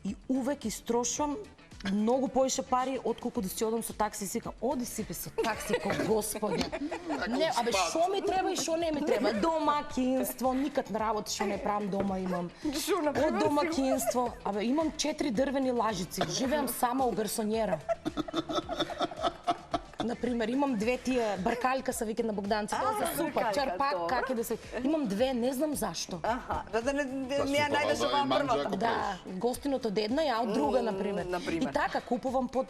[SPEAKER 4] И увек истрошам многу повеќе пари отколку да си одам со такси. Си викам, оди си бе со такси ко господи. Не, абе што ми треба и што не ми треба? Домакинство, никад на работа што не правам дома имам.
[SPEAKER 2] Шо, например,
[SPEAKER 4] Од домакинство, абе имам 4 дрвени лажици, живеам сама у гарсонјера. Например, имам две тие баркалка се вика на Богданци, тоа за супа,
[SPEAKER 2] баркалка,
[SPEAKER 4] чарпак,
[SPEAKER 2] добро.
[SPEAKER 4] как е да се. Имам две, не знам зашто.
[SPEAKER 2] Аха, да не
[SPEAKER 3] Па
[SPEAKER 2] ја
[SPEAKER 3] супа,
[SPEAKER 2] најдеш
[SPEAKER 3] да,
[SPEAKER 2] оваа
[SPEAKER 3] и манџа,
[SPEAKER 2] првата.
[SPEAKER 3] ако
[SPEAKER 4] Да, гостиното од една, ја од друга, например.
[SPEAKER 2] например.
[SPEAKER 4] И така, купувам под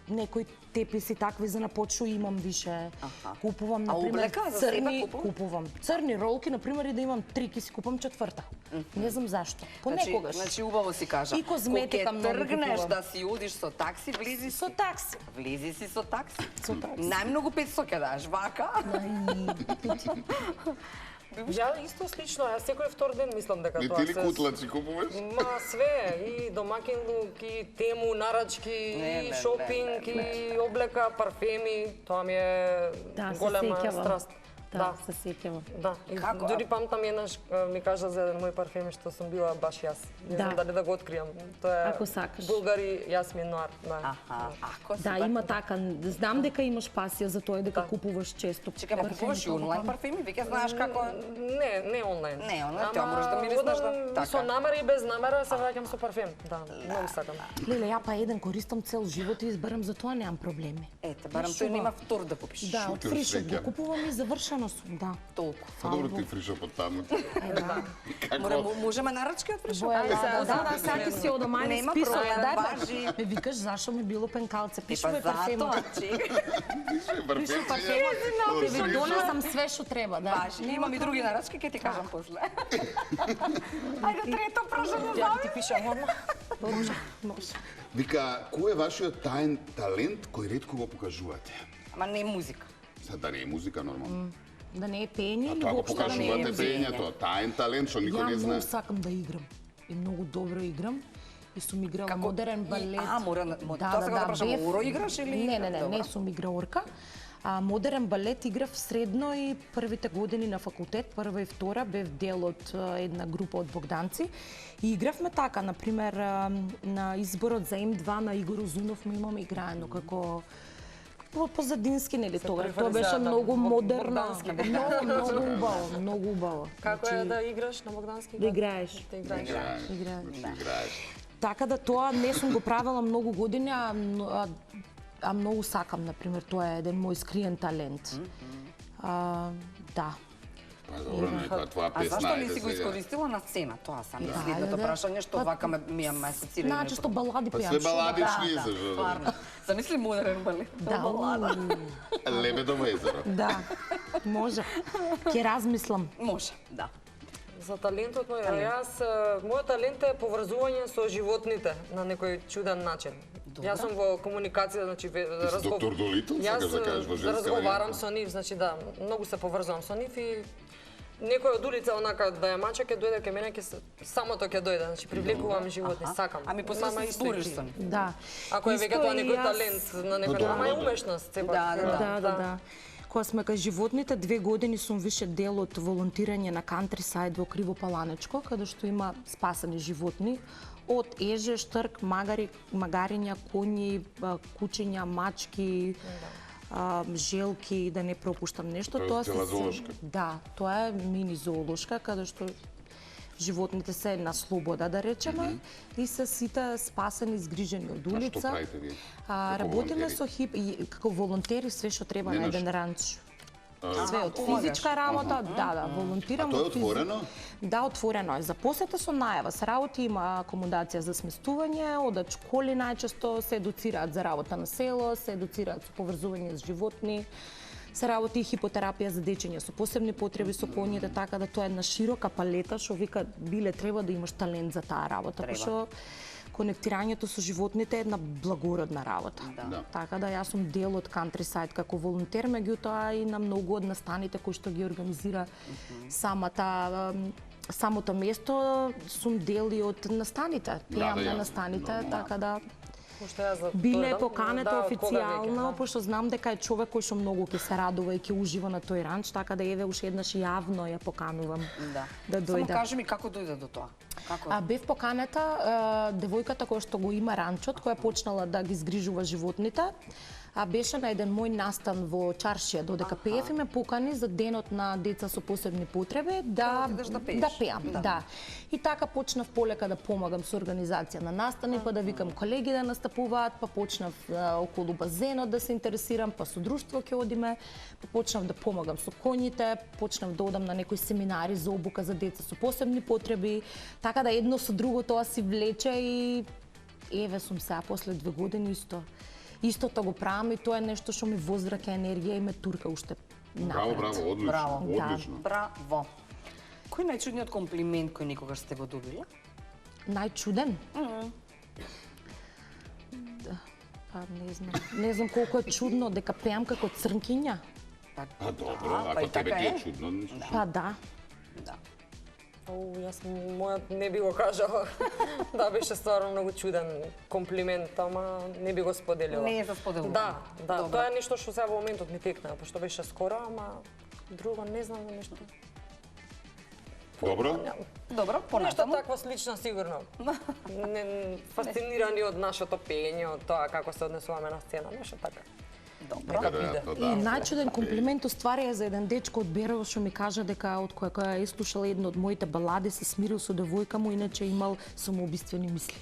[SPEAKER 4] некои теписи такви за на почу имам више. Купувам, например,
[SPEAKER 2] облека за себе
[SPEAKER 4] црни,
[SPEAKER 2] купувам?
[SPEAKER 4] купувам. Црни ролки, например, и да имам 3 ки си купам четврта. Не знам зашто. Понекогаш.
[SPEAKER 2] Значи убаво си кажа.
[SPEAKER 4] И козметика
[SPEAKER 2] Кога
[SPEAKER 4] многу
[SPEAKER 2] тргнеш
[SPEAKER 4] купувам.
[SPEAKER 2] да си одиш со такси, влизи
[SPEAKER 4] Со такси.
[SPEAKER 2] Влизи си со такси.
[SPEAKER 4] Со такси.
[SPEAKER 2] Најмногу 500 ќе даш, вака.
[SPEAKER 5] Ја исто слично, јас секој втор ден мислам дека
[SPEAKER 3] Не
[SPEAKER 5] тоа
[SPEAKER 3] ти ли
[SPEAKER 5] се...
[SPEAKER 3] кутлачи купуваш?
[SPEAKER 5] Ма све, и домакинлук, и тему, нарачки,
[SPEAKER 2] Не,
[SPEAKER 5] и
[SPEAKER 2] не,
[SPEAKER 5] шопинг, и облека, парфеми, тоа ми е
[SPEAKER 4] Да, се
[SPEAKER 5] голема
[SPEAKER 4] сеќавам.
[SPEAKER 5] страст.
[SPEAKER 4] Да, се сеќавам.
[SPEAKER 5] Да, и
[SPEAKER 2] Како?
[SPEAKER 5] дури памтам еднаш ми кажа за еден мој парфем што сум била баш јас. Не знам
[SPEAKER 4] Да.
[SPEAKER 5] дали да го откријам. Тоа е
[SPEAKER 4] Ако сакаш.
[SPEAKER 5] Булгари Јасмин Нуар. Да.
[SPEAKER 2] Аха, ако си
[SPEAKER 4] Да,
[SPEAKER 2] така.
[SPEAKER 4] има така. Знам дека имаш пасија за тоа и дека
[SPEAKER 5] Да.
[SPEAKER 4] купуваш често.
[SPEAKER 2] Чекај, ма купуваш и онлайн парфеми? Веќе знаеш како е.
[SPEAKER 5] Не онлайн.
[SPEAKER 2] Не онлайн, тоа можеш да мириснеш да-
[SPEAKER 5] одам
[SPEAKER 2] така.
[SPEAKER 5] Со намера и без намера се враќам со парфем. Да, многу сакам.
[SPEAKER 4] Леле, ја па еден користам цел живот и изберам, за тоа немам проблеми.
[SPEAKER 2] Ете, барам тој нема втор да купиш.
[SPEAKER 4] Да, од
[SPEAKER 3] Шутер
[SPEAKER 4] фришот
[SPEAKER 3] среќа.
[SPEAKER 4] го купувам и завршено сум, да.
[SPEAKER 2] Толку.
[SPEAKER 3] Па добро ти фришо под таму.
[SPEAKER 2] Можеме нарачки од фришоп?
[SPEAKER 4] Боја,
[SPEAKER 2] Ајде,
[SPEAKER 4] да, сега ќе си одам, ајде
[SPEAKER 2] Нема
[SPEAKER 4] список,
[SPEAKER 2] проблем,
[SPEAKER 4] дај
[SPEAKER 2] важи.
[SPEAKER 4] ме викаш зашо ми било пенкалце,
[SPEAKER 2] Па
[SPEAKER 4] пишуваме парфема.
[SPEAKER 2] затоа, чекај.
[SPEAKER 4] Пишувам парфема, ќе ви донесам све што треба, да.
[SPEAKER 2] Важи. Имам и други нарачки, ќе ти кажам после. Ајде, трето прашање
[SPEAKER 5] Ја ќе ти пишам одма.
[SPEAKER 4] Може, може.
[SPEAKER 3] Вика, кој е вашиот таен талент кој ретко го покажувате?
[SPEAKER 2] Ама не е музика.
[SPEAKER 3] Sad да не е музика нормално.
[SPEAKER 4] Да не е пење
[SPEAKER 3] А
[SPEAKER 4] или
[SPEAKER 3] тоа го
[SPEAKER 4] воопшто да не е
[SPEAKER 3] покажувате
[SPEAKER 4] музика.
[SPEAKER 3] пењето, таен талент што никој
[SPEAKER 4] Ја
[SPEAKER 3] не знае.
[SPEAKER 4] многу сакам да играм. И многу добро играм. И сум играла
[SPEAKER 2] Како-
[SPEAKER 4] модерен
[SPEAKER 2] и-
[SPEAKER 4] балет.
[SPEAKER 2] тоа сега да прашам,
[SPEAKER 4] бев-
[SPEAKER 2] уро играш или-
[SPEAKER 4] Не
[SPEAKER 2] Добро.
[SPEAKER 4] сум играорка. Модерен балет играв средно и првите години на факултет, прва и втора, бев дел од една група од Богданци. И игравме така, например, на изборот за М2 на Игор Озунов ми имаме играено како позадински, нели тогаш. Тоа
[SPEAKER 5] преферира
[SPEAKER 4] беше
[SPEAKER 5] да,
[SPEAKER 4] многу модерно,
[SPEAKER 5] Богдански.
[SPEAKER 4] многу убаво, многу убаво.
[SPEAKER 5] Како е
[SPEAKER 4] Значи,
[SPEAKER 5] да играш на Богдански?
[SPEAKER 4] да играеш.
[SPEAKER 5] Да играеш.
[SPEAKER 3] Играеш.
[SPEAKER 4] Така да тоа не сум го правела многу години, а многу сакам, например, тоа е еден мој скриен талент. Да.
[SPEAKER 3] Па добро, нека твоја
[SPEAKER 2] А
[SPEAKER 3] песна
[SPEAKER 2] зашто не
[SPEAKER 3] ајде
[SPEAKER 2] си го
[SPEAKER 3] сега.
[SPEAKER 2] искористила на сцена? Тоа сам
[SPEAKER 4] Да,
[SPEAKER 2] следното
[SPEAKER 4] да.
[SPEAKER 2] прашање што
[SPEAKER 4] Па,
[SPEAKER 2] вака ми ја асоцира.
[SPEAKER 4] Значи што балади
[SPEAKER 3] Па
[SPEAKER 4] пеам.
[SPEAKER 3] све
[SPEAKER 4] што да
[SPEAKER 3] баладични
[SPEAKER 2] Да,
[SPEAKER 3] се,
[SPEAKER 2] стварно. Замисли модерен балет.
[SPEAKER 4] Да,
[SPEAKER 3] Лебедово езеро.
[SPEAKER 4] да. Може. Ќе размислам.
[SPEAKER 2] Може, да.
[SPEAKER 5] За талентот мој, мојот талент е поврзување со животните на некој чуден начин. Јас сум во комуникација, значи
[SPEAKER 3] доктор Долитл, сакаш да кажеш, во женска
[SPEAKER 5] разговарам
[SPEAKER 3] варијанта?
[SPEAKER 5] со нив, значи да, многу се поврзувам со нив и некој од улица онака да ја мача ќе дојде кај мене, самото ќе дојде, значи привлекувам животни, сакам.
[SPEAKER 2] Ами после
[SPEAKER 5] Мама
[SPEAKER 2] се
[SPEAKER 5] исто и
[SPEAKER 2] збориш
[SPEAKER 5] ти.
[SPEAKER 2] со нив.
[SPEAKER 4] Да.
[SPEAKER 5] Ако е
[SPEAKER 4] Исто
[SPEAKER 5] веќе тоа
[SPEAKER 4] и
[SPEAKER 5] некој
[SPEAKER 4] јас-
[SPEAKER 5] талент на некој,
[SPEAKER 3] Да,
[SPEAKER 5] ама е
[SPEAKER 3] да.
[SPEAKER 5] умешност, сепак.
[SPEAKER 4] Да. Кога сме кај животните, 2 години сум више дел од волонтирање на Countryside во Кривопаланечко, каде што има спасени животни од еже, штрк, магариња, коњи, кучиња, мачки, желки, да не пропуштам нешто.
[SPEAKER 3] Тоа е цела
[SPEAKER 4] се-
[SPEAKER 3] зоолошка.
[SPEAKER 4] Да, тоа е мини зоолошка, каде што животните се на слобода, да речеме, и се сите спасени, згрижени од
[SPEAKER 3] А што
[SPEAKER 4] улица.
[SPEAKER 3] правите вие?
[SPEAKER 4] Работиме
[SPEAKER 3] волонтери?
[SPEAKER 4] со ХИП и како волонтери све што треба
[SPEAKER 3] Не
[SPEAKER 4] на
[SPEAKER 3] наш-
[SPEAKER 4] еден ранч. Све од
[SPEAKER 2] помагаш.
[SPEAKER 4] физичка работа, да, волонтирам.
[SPEAKER 3] А тоа е
[SPEAKER 4] од физи-
[SPEAKER 3] отворено?
[SPEAKER 4] Да, отворено е. За посета со најава. Се работи, има акомодација за сместување, одат школи најчесто, се едуцираат за работа на село, се едуцираат со поврзување с животни. Се работи и хипотерапија за дечиња со посебни потреби со коњите, така да тоа е една широка палета што вика биле треба да имаш талент за таа работа,
[SPEAKER 2] Треба.
[SPEAKER 4] пошто конектирањето со животните е една благородна работа.
[SPEAKER 3] Да.
[SPEAKER 4] Така да јас сум дел од Countryside како волонтер, меѓутоа и на многу од настаните кои што ги организира самото место, сум дел и од настаните. Пеам на
[SPEAKER 3] јасно,
[SPEAKER 4] настаните,
[SPEAKER 3] нормално.
[SPEAKER 4] така да
[SPEAKER 5] Пошто јас за
[SPEAKER 4] биле
[SPEAKER 5] дојдам,
[SPEAKER 4] поканета
[SPEAKER 5] да, кога
[SPEAKER 4] официјално,
[SPEAKER 5] веќе, да.
[SPEAKER 4] пошто знам дека е човек кој што многу ќе се радува и ќе ужива на тој ранч, така да еве уште еднаш јавно ја поканувам
[SPEAKER 2] Да.
[SPEAKER 4] да
[SPEAKER 2] Само
[SPEAKER 4] дојде.
[SPEAKER 2] кажи ми како дојде до тоа. Како?
[SPEAKER 4] Бев поканета девојката која што го има ранчот, која почнала да ги згрижува животните, беше на еден мој настан во Чаршија, додека пеев и ме покани за денот на деца со посебни потреби да
[SPEAKER 2] отидеш да пееш.
[SPEAKER 4] да пеам, да. И така почнав полека да помагам со организација на настани, па да викам колеги да настапуваат, па почнав околу базенот да се интересирам, па со друштво ќе одиме, па почнав да помагам со коњите, почнав да одам на некои семинари за обука за деца со посебни потреби, така да едно со друго тоа си влече и еве сум сега после 2 години истото го правам и тоа е нешто што ми возвраќа енергија и ме турка уште
[SPEAKER 3] Браво,
[SPEAKER 4] напред.
[SPEAKER 3] браво, одлично,
[SPEAKER 2] Браво.
[SPEAKER 4] Да.
[SPEAKER 3] одлично.
[SPEAKER 2] Браво. Кој е најчудниот комплимент кој никогаш сте го добили?
[SPEAKER 4] Најчуден? Да, па не знам колку е чудно дека пеам како црнкиња.
[SPEAKER 3] А добро,
[SPEAKER 2] па
[SPEAKER 3] ако
[SPEAKER 2] и
[SPEAKER 3] тебе
[SPEAKER 2] така
[SPEAKER 3] ти
[SPEAKER 2] е.
[SPEAKER 3] е чудно,
[SPEAKER 4] Па да.
[SPEAKER 2] Да.
[SPEAKER 5] Јас мојот не би го кажала. Да, беше стварно многу чуден комплимент, ама не би го споделила.
[SPEAKER 2] Не е за споделување.
[SPEAKER 5] Да,
[SPEAKER 2] Добро.
[SPEAKER 5] тоа е нешто што сега во моментот ми текна, пошто беше скоро, ама друго не знам нешто.
[SPEAKER 3] Добро?
[SPEAKER 2] Добро,
[SPEAKER 5] Нешто
[SPEAKER 2] понатаму.
[SPEAKER 5] такво слично сигурно. Фасцинирани од нашето пеење, од тоа како се однесуваме на сцена, нешто така.
[SPEAKER 2] Добро.
[SPEAKER 5] Нека биде.
[SPEAKER 3] Веројатно,
[SPEAKER 4] И најчуден комплимент уствари е за еден дечко од Берово што ми кажа дека од која е слушал една од моите балади се смирил со девојка му, иначе имал самоубиствени мисли.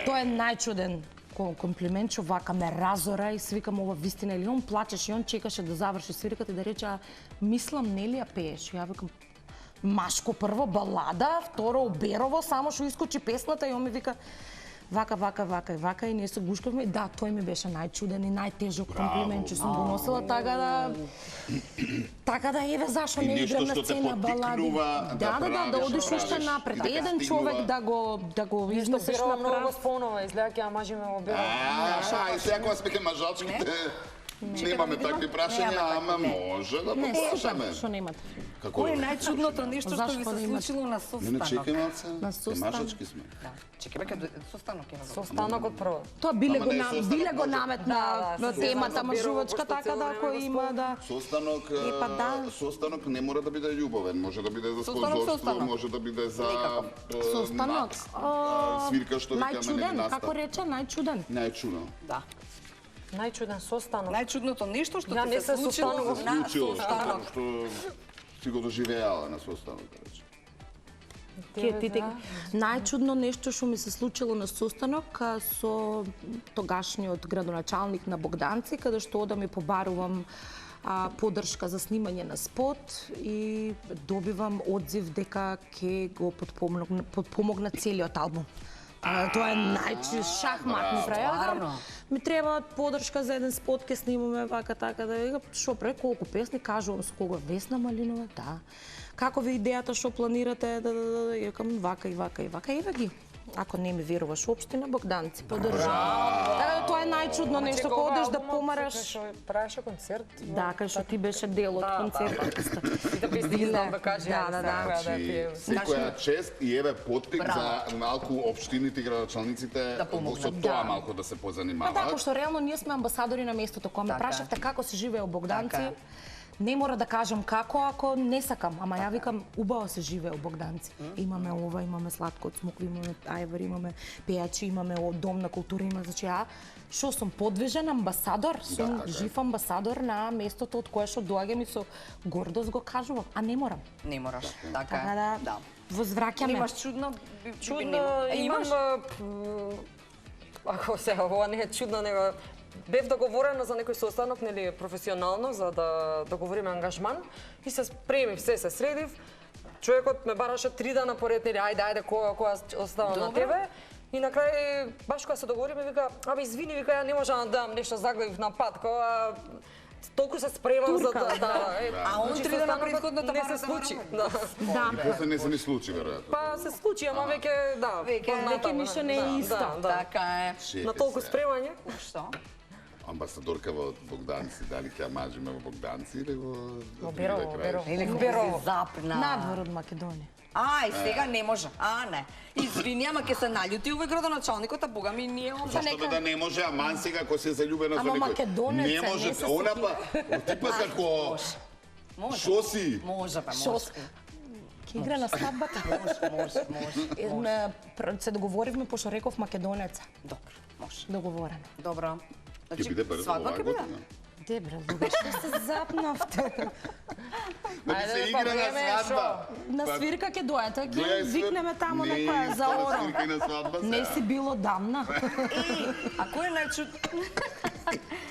[SPEAKER 4] Тоа е најчуден комплимент што вака ме разора и свикам ова вистина или он плачеше и он чекаше да заврши свирката и да рече мислам нели ја пееш. Ја викам машко прво балада, второ Берово, само што искочи песната и он ми вика вака и ние се гушкавме и да, тој ми беше најчуден и најтежок комплимент што сум го носила, така да еве зашо
[SPEAKER 3] И
[SPEAKER 4] не
[SPEAKER 3] нешто
[SPEAKER 4] играм на
[SPEAKER 3] што те
[SPEAKER 4] сцена балади.
[SPEAKER 3] поттикнува да
[SPEAKER 4] Да,
[SPEAKER 3] правиш,
[SPEAKER 4] одиш
[SPEAKER 3] да
[SPEAKER 4] уште
[SPEAKER 3] правиш,
[SPEAKER 4] напред.
[SPEAKER 3] и да
[SPEAKER 4] Еден
[SPEAKER 3] стигнува.
[SPEAKER 4] човек да го
[SPEAKER 5] Нешто
[SPEAKER 4] изнесеш
[SPEAKER 5] Берово многу го
[SPEAKER 4] напред.
[SPEAKER 5] спомнува, изгледа ќе ја мажиме во Берово.
[SPEAKER 3] И сега кога сме ке мажачките, немаме такви прашања, ама може да
[SPEAKER 4] Не,
[SPEAKER 3] попрашаме.
[SPEAKER 4] што немате.
[SPEAKER 3] Како
[SPEAKER 2] Кој е најчудното нешто што
[SPEAKER 4] Зашто
[SPEAKER 2] ви
[SPEAKER 4] да
[SPEAKER 2] се
[SPEAKER 4] имате?
[SPEAKER 2] случило на
[SPEAKER 3] Не чекај
[SPEAKER 2] состанок?
[SPEAKER 3] малце,
[SPEAKER 4] На состанок.
[SPEAKER 3] мажачки сме.
[SPEAKER 2] Да. Чекај бе, кај состанок е на
[SPEAKER 5] Состанокот прво.
[SPEAKER 4] Тоа биле
[SPEAKER 3] Ама
[SPEAKER 4] го
[SPEAKER 3] не е состанок, може.
[SPEAKER 4] наметна
[SPEAKER 5] Да,
[SPEAKER 4] на
[SPEAKER 5] се
[SPEAKER 4] темата
[SPEAKER 5] знам за
[SPEAKER 4] мажувачка,
[SPEAKER 5] Берово,
[SPEAKER 4] така
[SPEAKER 5] пошто
[SPEAKER 4] да
[SPEAKER 5] цело
[SPEAKER 4] кој
[SPEAKER 5] време
[SPEAKER 4] има да
[SPEAKER 3] Состанок,
[SPEAKER 4] па да.
[SPEAKER 3] состанок не мора да биде љубовен, може да биде за
[SPEAKER 2] Состанок,
[SPEAKER 3] спонзорство,
[SPEAKER 2] состанок.
[SPEAKER 3] може да биде за
[SPEAKER 2] Никако.
[SPEAKER 4] Состанок.
[SPEAKER 3] Макс, свирка што викаме
[SPEAKER 4] Најчуден,
[SPEAKER 3] настав.
[SPEAKER 4] како рече, најчуден.
[SPEAKER 3] Најчудно.
[SPEAKER 2] Да.
[SPEAKER 5] Најчуден состанок.
[SPEAKER 2] Најчудното нешто што
[SPEAKER 5] Ја
[SPEAKER 2] ти
[SPEAKER 5] не
[SPEAKER 2] се
[SPEAKER 5] се
[SPEAKER 2] случило
[SPEAKER 5] состанував.
[SPEAKER 2] на
[SPEAKER 3] Случило,
[SPEAKER 2] состанок.
[SPEAKER 3] што си го доживеала на состанок, да речем.
[SPEAKER 4] Најчудно нешто што ми се случило на состанок со тогашниот градоначалник на Богданци, каде што одам и побарувам поддршка за снимање на спот и добивам одзив дека ќе го подпомогна целиот албум. Тоа е шахмат ми правиа.
[SPEAKER 2] Стварно?
[SPEAKER 4] ми треба подршка за еден спот, ке снимаме вака така, да вика, шо пре, колку песни, кажувам со кого, Весна Малинова, да. Како ви идејата, што планирате, да, јакам вака и вака и вака, еве ги. Ако не ми веруваш, општина Богданци поддржава. Така да тоа е најчудно нешто, кога одеш да помараш.
[SPEAKER 5] Правеше концерт.
[SPEAKER 4] Да, кај што ти беше дел од концертот.
[SPEAKER 5] Сите песни ги знам да кажа,
[SPEAKER 4] Да.
[SPEAKER 5] да пием.
[SPEAKER 3] Секоја чест и еве поттик за малку општините и градоначалниците со тоа малку да се
[SPEAKER 4] Па да,
[SPEAKER 3] позанимаваат.
[SPEAKER 4] пошто реално ние сме амбасадори на местото. Кога ме прашавте како се живее во Богданци, не мора да кажам како, ако не сакам, ама ја викам убаво се живее во Богданци. Имаме ова, имаме сладко од смокви, имаме ајвар, имаме пејачи, имаме дом на култура, има, значи ја што сум подвижен амбасадор, сум жив амбасадор на местото од кое што доаѓам и со гордост го кажувам, а не морам.
[SPEAKER 2] Не мораш. Така
[SPEAKER 4] Така
[SPEAKER 2] е.
[SPEAKER 4] да возвраќаме.
[SPEAKER 2] Имаш чудно,
[SPEAKER 5] Чудно, имам... Ако се, ова не е чудно, него... Бев договорена за некој состанок, нели, професионално, за да договориме ангажман и се спремив, се средив. Човекот ме бараше 3 дана поред, нели, ајде, која оставам на тебе. И на крај, баш кога се договориме, вика, абе, извини, вика, ја не можам да дам нешто, заглавив на пат, кога толку се спремам за да...
[SPEAKER 2] А он 3 дана претходната
[SPEAKER 5] не
[SPEAKER 2] бара
[SPEAKER 5] се
[SPEAKER 2] да
[SPEAKER 5] случи.
[SPEAKER 2] барам.
[SPEAKER 3] И после не се ни случи, веројатно.
[SPEAKER 5] Па се случи, ама веќе, да,
[SPEAKER 4] Веќе ништо не е исто.
[SPEAKER 2] Така е.
[SPEAKER 5] На толку спремање.
[SPEAKER 2] Што?
[SPEAKER 3] Амбасадорка во Богданци, дали ќе ја мажиме во Богданци или во
[SPEAKER 5] Берово, Берово.
[SPEAKER 2] Или Берово. Запна.
[SPEAKER 4] Надвор од Македонија.
[SPEAKER 2] Ај, сега не може. А, не. Извини, ама ќе се наљути овој градоначалникот, а бога ми ние овде.
[SPEAKER 3] Зашто бе да не може, аман сега ако се заљубена со
[SPEAKER 4] Ама
[SPEAKER 3] некој.
[SPEAKER 4] македонец
[SPEAKER 3] Не
[SPEAKER 4] е,
[SPEAKER 3] може,
[SPEAKER 4] не се
[SPEAKER 3] она
[SPEAKER 4] сети.
[SPEAKER 3] па, ти па како...
[SPEAKER 2] Може.
[SPEAKER 3] Шо си?
[SPEAKER 2] Може, па
[SPEAKER 4] Шо
[SPEAKER 2] може.
[SPEAKER 4] Ке игра на свадбата?
[SPEAKER 2] Може.
[SPEAKER 4] Се договоривме, пошто реков македонеца.
[SPEAKER 2] Добро, може.
[SPEAKER 4] Договорено.
[SPEAKER 2] Добро.
[SPEAKER 3] Ќе биде брзо
[SPEAKER 2] свадба
[SPEAKER 3] оваа
[SPEAKER 2] ќе биде?
[SPEAKER 3] година.
[SPEAKER 4] Де бре, луѓе, што се запнавте?
[SPEAKER 3] Да ми се игра на свадба.
[SPEAKER 4] На свирка ќе дојдете, ќе
[SPEAKER 3] Гледај,
[SPEAKER 4] викнеме таму
[SPEAKER 3] не,
[SPEAKER 4] некоја за
[SPEAKER 3] стара
[SPEAKER 4] оро.
[SPEAKER 3] свирка и на свадба
[SPEAKER 4] Не
[SPEAKER 3] сега.
[SPEAKER 4] си било дамна.
[SPEAKER 2] А кој е најчуд...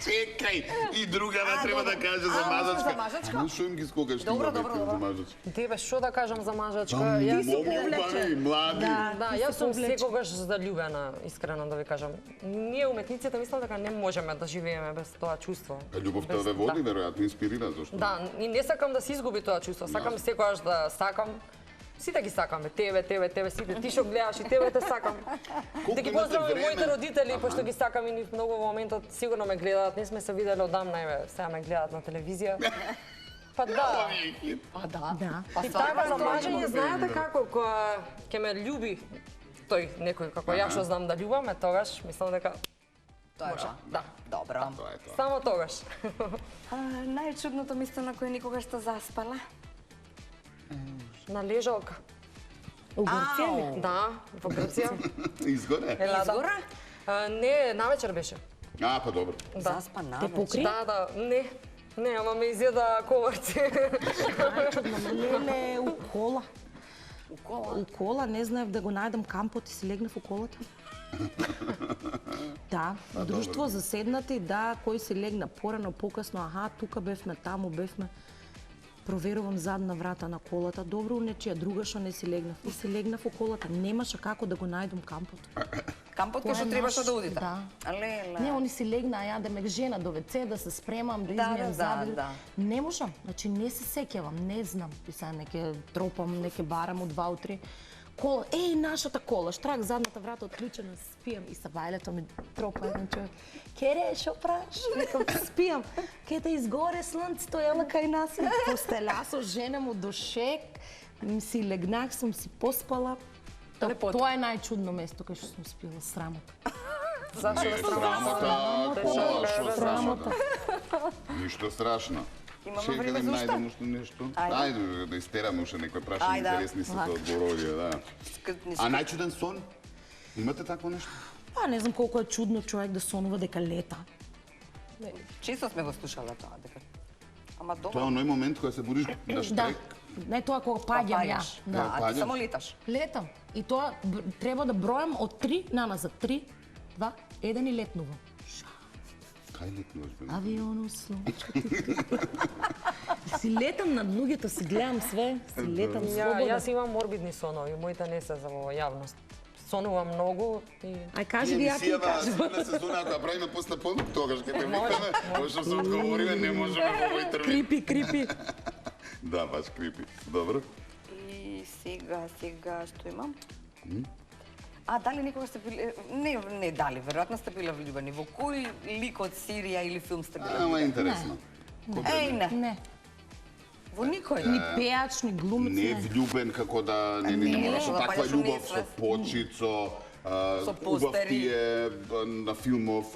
[SPEAKER 3] Чекај, и другава треба да каже за
[SPEAKER 2] А,
[SPEAKER 3] мазачка.
[SPEAKER 2] за мазачка?
[SPEAKER 3] Ну, шо им ги скокаш ти
[SPEAKER 2] Добро,
[SPEAKER 3] бабе,
[SPEAKER 2] добро,
[SPEAKER 3] за
[SPEAKER 2] добро.
[SPEAKER 3] мазачка?
[SPEAKER 5] Тебе, што да кажам за мажачка?
[SPEAKER 3] Момче, млади.
[SPEAKER 5] Да, јас сум секогаш заљубена, искрено да ви кажам. Ние уметниците мислам дека не можеме да живееме без тоа чувство.
[SPEAKER 3] Љубовта ве води, веројатно инспирира, зашто?
[SPEAKER 5] Да, и не сакам да се изгуби тоа чувство. Сакам секогаш да сакам. Сите ги сакаме, тебе, сите. Ти што гледаш и тебе те сакам. Да ги
[SPEAKER 3] имате
[SPEAKER 5] поздравам и
[SPEAKER 3] време?
[SPEAKER 5] моите родители, пошто ги сакам и нив многу во моментот сигурно ме гледаат. Не сме се виделе одамна, еве, сега ме гледаат на телевизија. Па да.
[SPEAKER 2] А да.
[SPEAKER 4] Да.
[SPEAKER 5] И така за мажење, знаете како, кога ќе ме љуби тој некој како ја што знам да љубам, тогаш мислам дека
[SPEAKER 2] Тоа е
[SPEAKER 5] да.
[SPEAKER 2] Добро.
[SPEAKER 3] Тоа е тоа.
[SPEAKER 5] Само тогаш.
[SPEAKER 2] Најчудното место на кое никогаш сте заспала?
[SPEAKER 5] На лежалка.
[SPEAKER 4] У Грција ли?
[SPEAKER 5] Да, во Грција.
[SPEAKER 3] Изгоре?
[SPEAKER 5] Елада.
[SPEAKER 2] Изгора?
[SPEAKER 5] Не, навечер беше.
[SPEAKER 3] А, па добро.
[SPEAKER 2] Заспа
[SPEAKER 4] Те
[SPEAKER 2] навечер.
[SPEAKER 4] покри?
[SPEAKER 5] Да, не. Не, ама ме изједа коварци.
[SPEAKER 4] Најчудно, леле, у кола.
[SPEAKER 2] У кола.
[SPEAKER 4] У кола, не знаев да го најдам кампот и се легнав у колата. Да, друштво заседнати, да, кој се легна порано, покасно, аха, тука бевме, таму бевме. Проверувам задна врата на колата, добро, нечија друга што не си легнав. И се легнав у колата, немаше како да го најдам кампот.
[SPEAKER 2] Кампот кој
[SPEAKER 4] Тоа
[SPEAKER 2] што
[SPEAKER 4] е
[SPEAKER 2] требаше
[SPEAKER 4] наш,
[SPEAKER 2] да одите?
[SPEAKER 4] да.
[SPEAKER 2] Леле.
[SPEAKER 4] Не, они си легна, ја да ме жена до ВЦ, да се спремам, да
[SPEAKER 2] Да,
[SPEAKER 4] измијам
[SPEAKER 2] да,
[SPEAKER 4] завил.
[SPEAKER 2] да.
[SPEAKER 4] Не можам, значи не се сеќавам, не знам. И сега неке тропам, неке барам од 2 утре. Кола, нашата кола, штрак, задната врата отклучена, спијам и са бајлето ми тропа еден човек. Кере, шо правиш? Викам, спијам. Ке те изгоре слънцето, ела кај нас. Постеля со жена му до шек, си легнах, сум си поспала.
[SPEAKER 2] Лепота.
[SPEAKER 4] Тоа е најчудно место кај што сум спила, срамота.
[SPEAKER 5] Зашто да
[SPEAKER 3] Срамота, кола, шо
[SPEAKER 4] Срамота.
[SPEAKER 3] страшно. Ништо страшно.
[SPEAKER 2] Имаме време
[SPEAKER 3] да
[SPEAKER 2] за уште?
[SPEAKER 3] најдем уште нешто.
[SPEAKER 2] Ајде.
[SPEAKER 3] Ајде да истераме уште некој прашање,
[SPEAKER 2] Ајде.
[SPEAKER 3] интересни се да одговори, да.
[SPEAKER 2] Скртни
[SPEAKER 3] А најчуден сон? Имате такво нешто?
[SPEAKER 4] Па не знам колку е чудно човек да сонува дека лета.
[SPEAKER 2] Често сме го слушале тоа, дека... Ама
[SPEAKER 3] Тоа е
[SPEAKER 2] добро.
[SPEAKER 3] оној момент кога се будиш на
[SPEAKER 4] Да,
[SPEAKER 3] штрек.
[SPEAKER 4] не тоа кога паѓам ја.
[SPEAKER 2] Паѓаш.
[SPEAKER 4] Да.
[SPEAKER 2] А ти
[SPEAKER 3] паѓаш.
[SPEAKER 2] само леташ.
[SPEAKER 4] Летам. И тоа треба да бројам од 3 наназад. 3, 2, 1 и летнувам.
[SPEAKER 3] Кај летнуваш, бе?
[SPEAKER 4] Авиону, слончко, си летам над луѓето, си гледам све, си летам слободно.
[SPEAKER 5] Јас имам морбидни сонови, моите не се за во јавност. сонувам многу и
[SPEAKER 4] Ај кажи ги, ја ти кажам.
[SPEAKER 3] на сезоната, правиме постапон, тогаш ќе те викаме, може да се одговориме, не можеме во овој термин.
[SPEAKER 4] Крипи.
[SPEAKER 3] Да, баш крипи. Добро.
[SPEAKER 2] И сега, што имам? А дали некогаш сте били, не дали, веројатно сте били влюбени. Во кој лик од серија или филм сте били?
[SPEAKER 3] Ама интересно.
[SPEAKER 2] Еј, не.
[SPEAKER 4] Не.
[SPEAKER 2] Во никој.
[SPEAKER 4] Ни пеач, ни глумец,
[SPEAKER 3] Не
[SPEAKER 4] не.
[SPEAKER 3] влюбен како да не мора со
[SPEAKER 2] па
[SPEAKER 3] таква
[SPEAKER 2] што не
[SPEAKER 3] љубов, со
[SPEAKER 2] све.
[SPEAKER 3] почит, со убав
[SPEAKER 2] постери.
[SPEAKER 3] тие на филмов,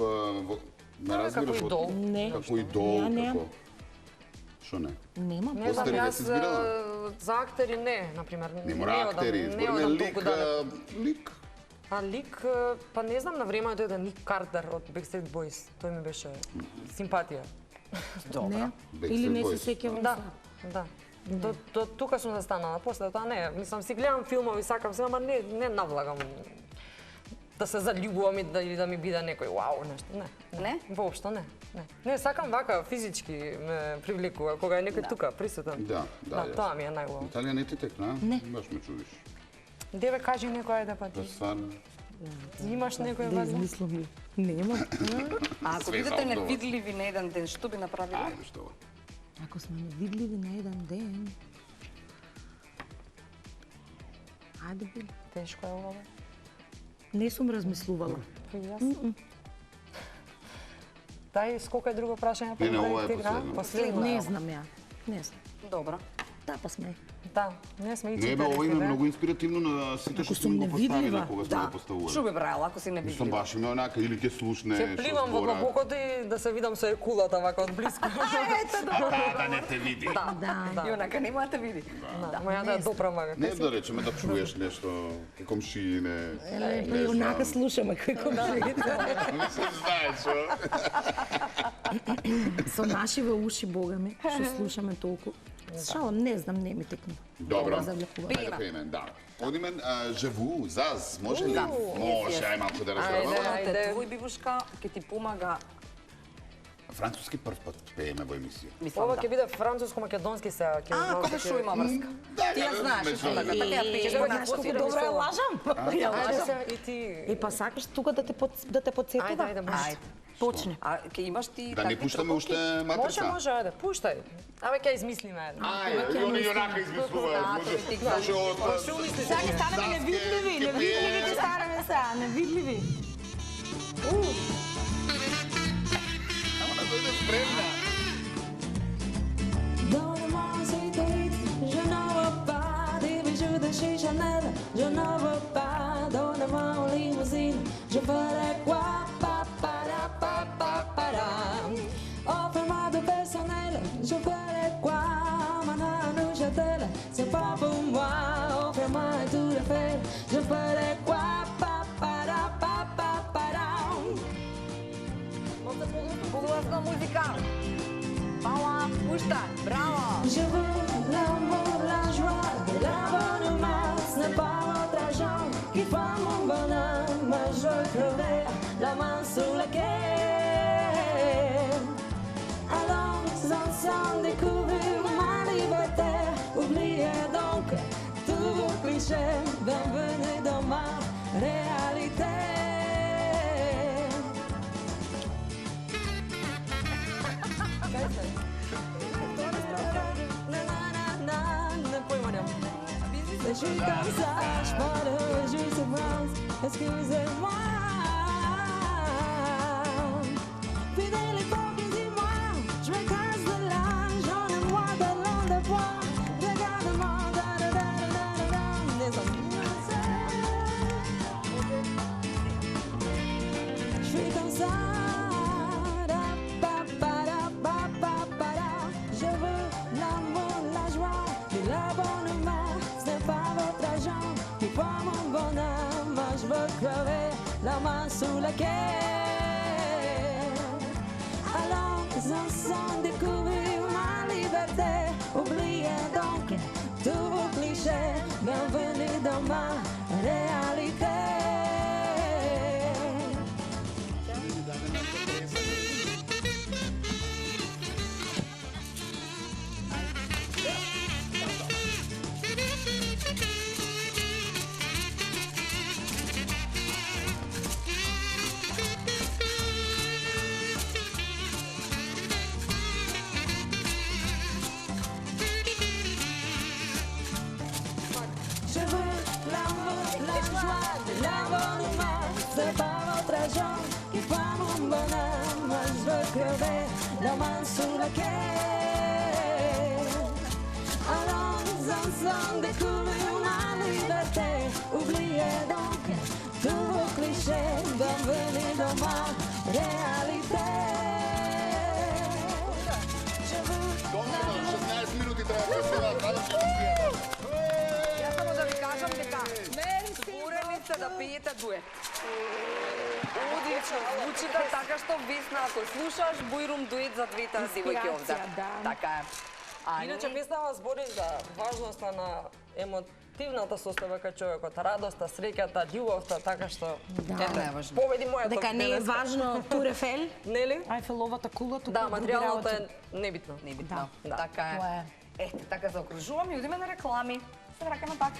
[SPEAKER 3] ме разбираш?
[SPEAKER 5] како идол.
[SPEAKER 4] Не.
[SPEAKER 3] Како идол,
[SPEAKER 4] Ја немам.
[SPEAKER 3] како... Шо не?
[SPEAKER 4] Немам.
[SPEAKER 5] Не знам,
[SPEAKER 3] Постери не
[SPEAKER 5] јас
[SPEAKER 3] си избирала?
[SPEAKER 5] за актери не, например.
[SPEAKER 3] Не мора актери,
[SPEAKER 5] Не
[SPEAKER 3] збориме
[SPEAKER 5] одам
[SPEAKER 3] лик,
[SPEAKER 5] толку далек.
[SPEAKER 3] лик.
[SPEAKER 5] А лик, па не знам, на времето еден Ник Картер од Backstreet Boys. Тој ми беше симпатија.
[SPEAKER 4] Не.
[SPEAKER 3] Backstreet
[SPEAKER 4] Или не
[SPEAKER 3] Boys.
[SPEAKER 4] се сеќавам.
[SPEAKER 5] Да, да. До тука сум застанала, после тоа не, мислам си гледам филмови, сакам се, ама не навлагам да се заљубувам или да ми биде некој вау нешто, не.
[SPEAKER 2] Не?
[SPEAKER 5] Воопшто не. Не, сакам вака физички ме привлекува кога е некој тука присутен.
[SPEAKER 3] Да, јасно.
[SPEAKER 5] тоа ми е најубаво.
[SPEAKER 3] Италија не ти текна, а?
[SPEAKER 4] Не.
[SPEAKER 3] Баш ме чудиш.
[SPEAKER 5] Деве кажи некој ајде па
[SPEAKER 3] Да,
[SPEAKER 5] ти.
[SPEAKER 3] стварно.
[SPEAKER 5] Имаш некој
[SPEAKER 4] Да
[SPEAKER 5] ваза?
[SPEAKER 4] измислам ли? Немам.
[SPEAKER 2] А ако
[SPEAKER 3] Све
[SPEAKER 2] бидете
[SPEAKER 3] за однова.
[SPEAKER 2] невидливи на еден ден, што би направиле?
[SPEAKER 3] Ајде, што?
[SPEAKER 4] Ако сме невидливи на еден ден... Ајде би.
[SPEAKER 5] Тешко е ова.
[SPEAKER 4] Не сум размислувала.
[SPEAKER 5] Јас. Дај скока е друго прашање? па
[SPEAKER 3] Не,
[SPEAKER 5] да
[SPEAKER 3] ова е
[SPEAKER 5] ти игра?
[SPEAKER 3] последно.
[SPEAKER 4] Не знам ја. Не знам.
[SPEAKER 2] Добро.
[SPEAKER 4] Да, па сме.
[SPEAKER 5] Да, не сме и
[SPEAKER 3] Не бе, ова
[SPEAKER 5] читали,
[SPEAKER 3] има
[SPEAKER 5] да.
[SPEAKER 3] многу инспиративно на сите
[SPEAKER 4] Ако
[SPEAKER 3] што
[SPEAKER 4] сум
[SPEAKER 3] сме го поставиле
[SPEAKER 4] невидлива,
[SPEAKER 3] кога сме
[SPEAKER 2] Да.
[SPEAKER 3] го поставувале.
[SPEAKER 2] Што би правила ако си
[SPEAKER 3] Мислам,
[SPEAKER 2] невидлива?
[SPEAKER 3] баш име онака, или ќе слушне,
[SPEAKER 5] Ќе
[SPEAKER 3] што
[SPEAKER 5] пливам во
[SPEAKER 3] збора.
[SPEAKER 5] длабокото и да се видам со екулата вака од близко.
[SPEAKER 3] Да не те види.
[SPEAKER 4] Да.
[SPEAKER 2] И онака нема да те види.
[SPEAKER 5] Да, моја да допрама.
[SPEAKER 3] Не да речеме да чуеш нешто, ке комши, не...
[SPEAKER 4] Па и онака слушаме кој комшиите.
[SPEAKER 3] Не се знае, што?
[SPEAKER 4] Со нашиве уши, бога ми, што слушаме толку. Шо, не знам, не ми текна.
[SPEAKER 3] Добро.
[SPEAKER 4] Завлекува.
[SPEAKER 3] Ајде пееме, да. Одиме, Жеву, Заз, може ли?
[SPEAKER 2] Да.
[SPEAKER 3] Може, ај малку да разберам.
[SPEAKER 5] Ајде.
[SPEAKER 2] Те твој бивушка ќе ти помага,
[SPEAKER 3] Француски прв пат пееме во емисија.
[SPEAKER 2] мислам
[SPEAKER 5] Ова
[SPEAKER 2] да.
[SPEAKER 5] ќе биде француско-македонски сега.
[SPEAKER 2] Кога шо има врска? Ти ја знаеш, што така, така ја пееш
[SPEAKER 5] Е,
[SPEAKER 2] во
[SPEAKER 5] знаеш колку
[SPEAKER 2] нафосирано
[SPEAKER 4] Добро ја
[SPEAKER 2] слово.
[SPEAKER 4] лажам. Ја
[SPEAKER 5] Ајде
[SPEAKER 4] лажам.
[SPEAKER 5] се и ти.
[SPEAKER 4] И па сакаш тука да те подсетува?
[SPEAKER 5] Ајде, може.
[SPEAKER 2] Ајде.
[SPEAKER 4] Почне.
[SPEAKER 2] А ќе имаш ти
[SPEAKER 3] Да не
[SPEAKER 2] такви
[SPEAKER 3] пуштаме
[SPEAKER 2] трковки?
[SPEAKER 3] уште матрица?
[SPEAKER 5] Може, ајде, пуштај. Абе, ќе измислиме едно.
[SPEAKER 3] Ајде, они и онака измислуваат. Може, може од...
[SPEAKER 4] Сега ќе станеме невидливи, невидливи ќе станеме сега, невидливи.
[SPEAKER 3] Ама да дојде спремна.
[SPEAKER 6] Dans le monde c'est triste, je n'en veux pas des bijoux de chez Chanel, je n'en veux pas. Donne-moi une limousine, je ferai quoi? Offre-moi du personnel, je ferai quoi? Maintenant nous j'attelle, c'est pas pour moi. Offre-moi tout le faire, je ferai quoi?
[SPEAKER 2] Погласно музика. Пала, пушта, браво!
[SPEAKER 6] Je veux l'amour, la joie, de l'abonnement. Ce n'est pas votre argent qui fait mon bonheur. Mais je creverai la main sur laquelle. Allons ensemble découvrir ma liberté. Oubliez donc tous vos clichés. Bienvenue dans ma réalité. Je suis comme ça, je parle juste France, excusez-moi. Fidèle hypocrisie, moi, je me casse de là, j'en ai moi de long de poids. Regarde-moi, des amis, je suis comme ça. Je veux l'amour, la joie, de l'abonnement. Ce n'est pas votre argent qui fait mon bonheur. Moi je veux crever la main sous laquelle. Allons ensemble découvrir ma liberté. Oubliez donc tous vos clichés. Bienvenue dans ma réalité. perché allons ensemble découvrir ma liberté. Oubliez donc tous vos clichés, bienvenue dans ma réalité. Je vous
[SPEAKER 3] 16 minuti treba festival,
[SPEAKER 2] Јас само да ви кажам дека зборените да пиете дует. Одлично звучите, така што Весна, ако слушаш, Бујрум дует за двете девојки овде.
[SPEAKER 4] да.
[SPEAKER 2] Така е.
[SPEAKER 5] Иначе песнава збори за важноста на емотивната состојба кај човекот, радоста, среќата, љубовта, така што
[SPEAKER 2] Ето е важно.
[SPEAKER 5] победи мојата
[SPEAKER 4] Дека не е
[SPEAKER 5] денеска.
[SPEAKER 4] важно Тур Ефел,
[SPEAKER 5] Нели?
[SPEAKER 4] Ајфеловата кула, туку
[SPEAKER 5] Да,
[SPEAKER 4] други
[SPEAKER 5] материјалното
[SPEAKER 4] работи.
[SPEAKER 5] е небитно.
[SPEAKER 2] Небитно.
[SPEAKER 5] Да.
[SPEAKER 2] Така е.
[SPEAKER 4] Тоа е.
[SPEAKER 2] Ете, така заокружуваме и одиме на реклами. Се враќаме пак.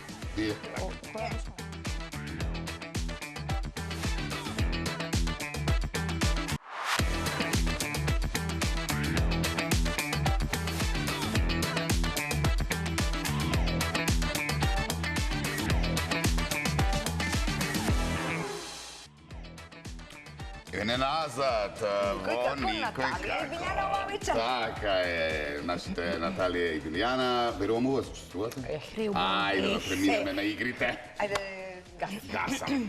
[SPEAKER 3] Не назад, во
[SPEAKER 2] како
[SPEAKER 3] никој
[SPEAKER 2] Наталија и Билјана ова вечер.
[SPEAKER 3] Така е, нашите Наталија и Билјана. Верувам у вас учествувате? Ајде да преминеме на игрите.
[SPEAKER 2] Ајде, гаси.
[SPEAKER 3] Гасам.